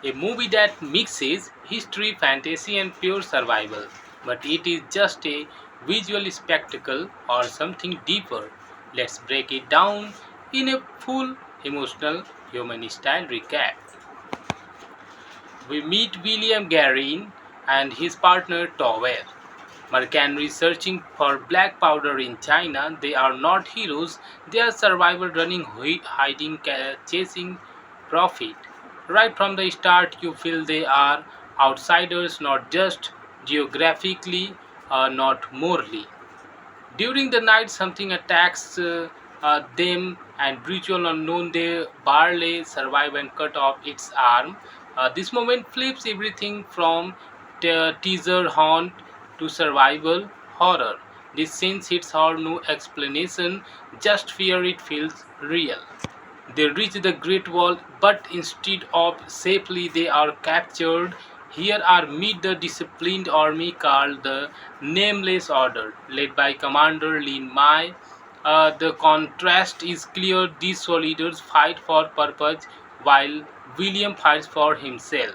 A movie that mixes history, fantasy, and pure survival. But it is just a visual spectacle, or something deeper? Let's break it down in a full emotional human style recap. We meet William Garin and his partner Tower. Mercenaries searching for black powder in China. They are not heroes, they are survivors running, hiding, chasing profit. Right from the start, you feel they are outsiders, not just geographically, not morally. During the night, something attacks them, and brutal unknown they barely survive and cut off its arm. This moment flips everything from teaser haunt to survival horror. This scene hits hard, no explanation, just fear. It feels real. They reach the Great Wall, but instead of safely, they are captured. Here are meet the disciplined army called the Nameless Order, led by Commander Lin Mai. The contrast is clear. These soldiers fight for purpose, while William fights for himself.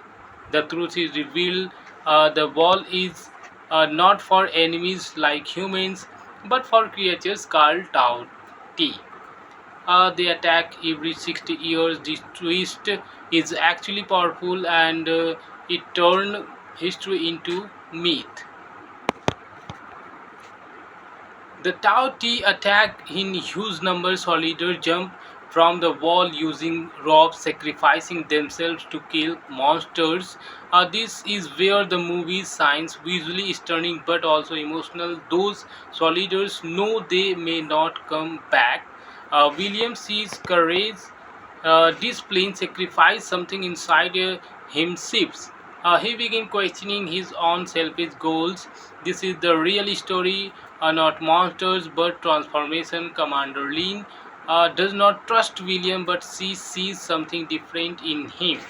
The truth is revealed. The wall is not for enemies like humans, but for creatures called Tao Ti. They attack every 60 years. This twist is actually powerful, and it turned history into myth. The Tao Ti attack in huge numbers. Soldiers jump from the wall using ropes, sacrificing themselves to kill monsters. This is where the movie shines, visually stunning but also emotional. Those soldiers know they may not come back. William sees courage discipline sacrifice something inside him shifts. He began questioning his own selfish goals. This is the real story, not monsters but transformation. Commander Lin does not trust William, but she sees something different in him.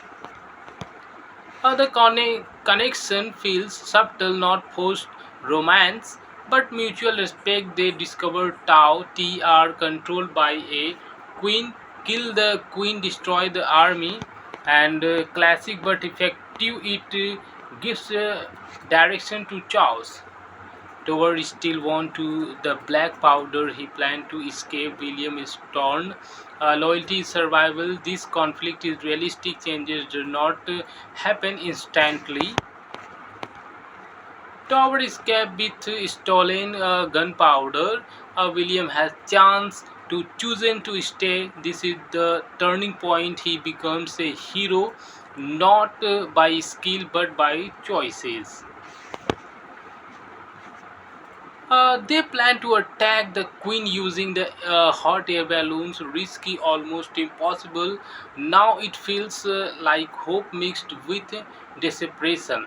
The connection feels subtle, not forced romance, but mutual respect. They discover Tao T are controlled by a queen, kill the queen, destroy the army, and classic but effective. It gives direction to chaos. Tower still want to the black powder. He planned to escape. William is torn. Loyalty is survival. This conflict is realistic. Changes do not happen instantly. Tower escape with stolen gunpowder. William has chance to chosen to stay. This is the turning point. He becomes a hero, not by skill but by choices. They plan to attack the queen using the hot air balloons, risky, almost impossible. Now it feels like hope mixed with desperation.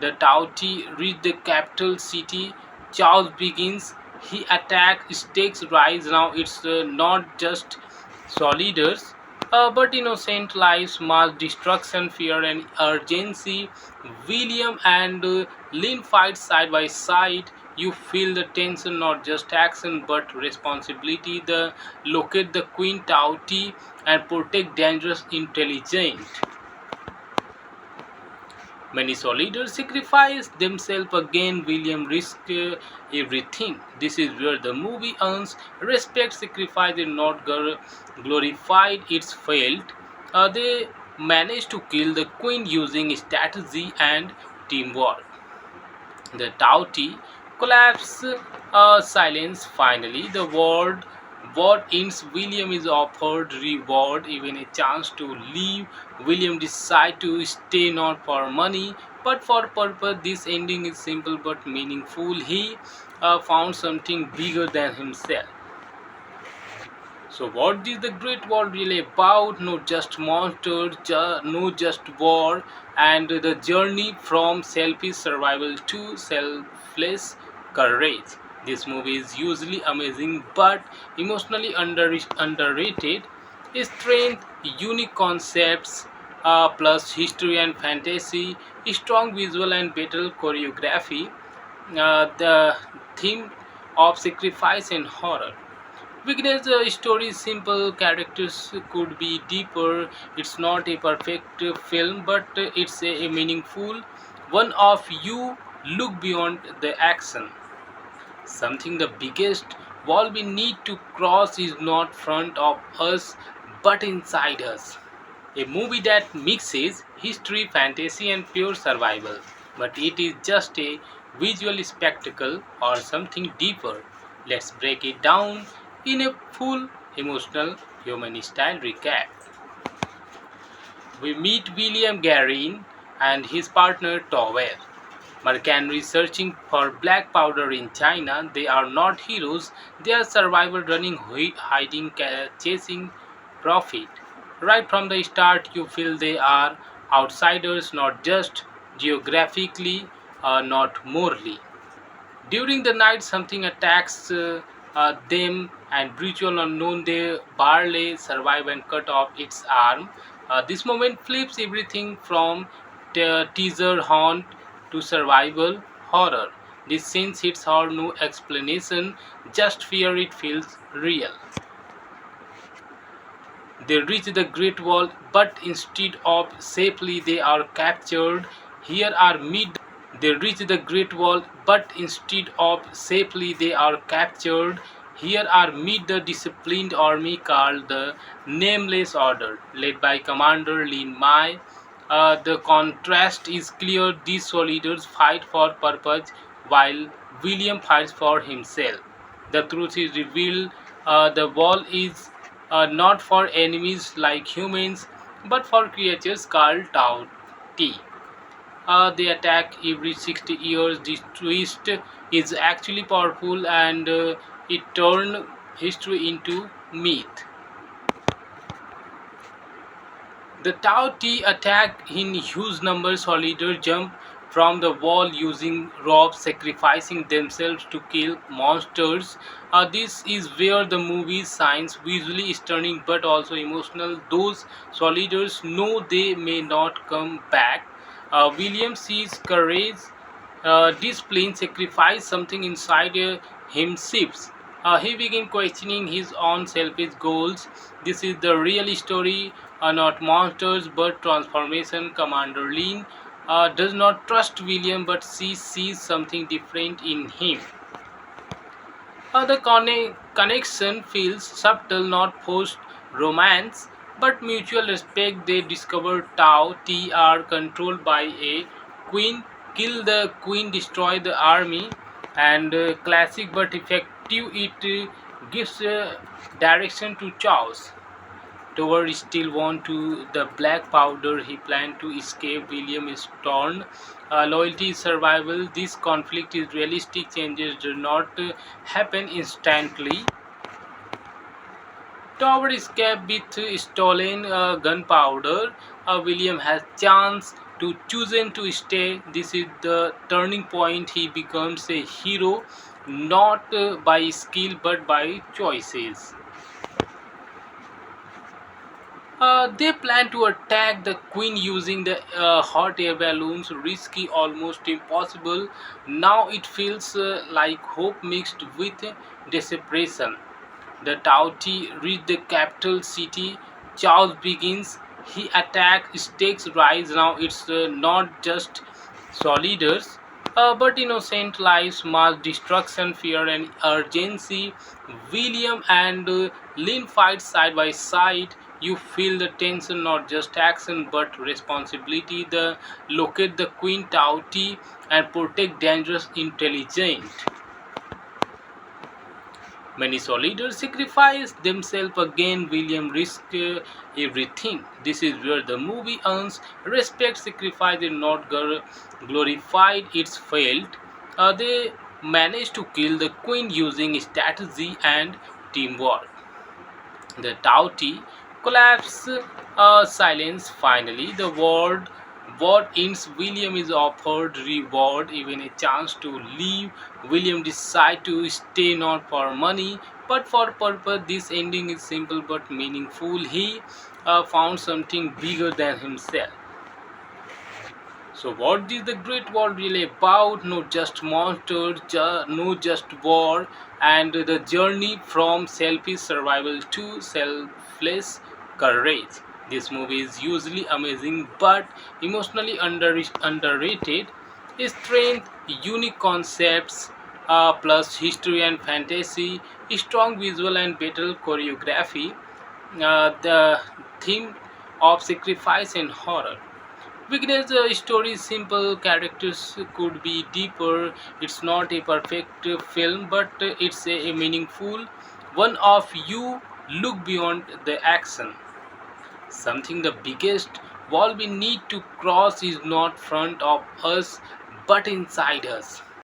The Tauti reach the capital city. Chaos begins. He attacks, stakes rise. Now it's not just soldiers, but innocent lives, mass destruction, fear, and urgency. William and Lynn fight side by side. You feel the tension, not just action but responsibility. The locate the Queen Tauti and protect dangerous intelligent. Many soldiers sacrifice themselves again. William risked everything. This is where the movie earns respect. Sacrifice is not glorified, it's failed. They managed to kill the queen using strategy and teamwork. The Tauti collapse, silence finally. The world what ends. William is offered reward, even a chance to leave. William decides to stay not for money but for purpose. This ending is simple but meaningful. He found something bigger than himself. So, what is the Great Wall really about? Not just monsters, no just war, and the journey from selfish survival to selfless courage. This movie is usually amazing but emotionally underrated. Strength, unique concepts, plus history and fantasy, strong visual and battle choreography, the theme of sacrifice and horror. Because the story is simple, characters could be deeper. It's not a perfect film, but it's a meaningful one of you look beyond the action. something the biggest wall we need to cross is not front of us but inside us. A movie that mixes history, fantasy, and pure survival. But it is just a visual spectacle or something deeper. Let's break it down in a full emotional human style recap. We meet William Garin and his partner Tower. Mercenary searching for black powder in China. They are not heroes, they are survivors running, hiding, chasing profit. Right from the start, you feel they are outsiders, not just geographically, not morally. During the night, something attacks them, and brutal unknown they barely survive and cut off its arm. This moment flips everything from teaser haunt to survival horror. This scene hits hard, no explanation, just fear. It feels real. They reach the Great Wall, but instead of safely, they are captured. Here are mid. They reach the Great Wall, but instead of safely, they are captured. Here are meet the disciplined army called the Nameless Order, led by Commander Lin Mai. The contrast is clear. These soldiers fight for purpose, while William fights for himself. The truth is revealed. The wall is not for enemies like humans, but for creatures called Tao Ti. They attack every 60 years. This twist is actually powerful, and it turned history into myth. The Tao Ti attack in huge numbers. Soldiers jump from the wall using ropes, sacrificing themselves to kill monsters. This is where the movie shines, visually stunning but also emotional. Those soldiers know they may not come back. William sees courage displaying sacrifice, something inside him shifts. He begins questioning his own selfish goals. This is the real story, not monsters but transformation. Commander Lin does not trust William, but she sees something different in him. The connection feels subtle, not forced romance, but mutual respect. They discover Tao T are controlled by a queen, kill the queen, destroy the army, and classic but effective. It gives direction to chaos. Tower still want to the black powder. He planned to escape. William is torn. Loyalty is survival. This conflict is realistic. Changes do not happen instantly. Tower escape with stolen gunpowder. William has chance to chosen to stay. This is the turning point. He becomes a hero, not by skill but by choices. They plan to attack the queen using the hot air balloons, risky, almost impossible. Now it feels like hope mixed with desperation. The Tauti reach the capital city. Chaos begins. He attacks, stakes rise. Now it's not just soldiers, but innocent lives, mass destruction, fear, and urgency. William and Lynn fight side by side. You feel the tension, not just action but responsibility. The locate the Queen Tauti and protect dangerous intelligent. Many soldiers sacrifice themselves again. William risks everything. This is where the movie earns respect. Sacrifice is not glorified, it's failed. They managed to kill the queen using strategy and teamwork. The Tauti collapse, silence. Finally, the world what ends. William is offered reward, even a chance to leave. William decides to stay not for money but for purpose. This ending is simple but meaningful. He found something bigger than himself. So, what is the Great War really about? No, just monsters, no, just war, and the journey from selfish survival to selfless courage. This movie is usually amazing but emotionally underrated. Strength, unique concepts, plus history and fantasy, strong visual and battle choreography, the theme of sacrifice and horror. Weakness story is simple, characters could be deeper. It's not a perfect film, but it's a meaningful one of you look beyond the action. Something the biggest wall we need to cross is not front of us but inside us.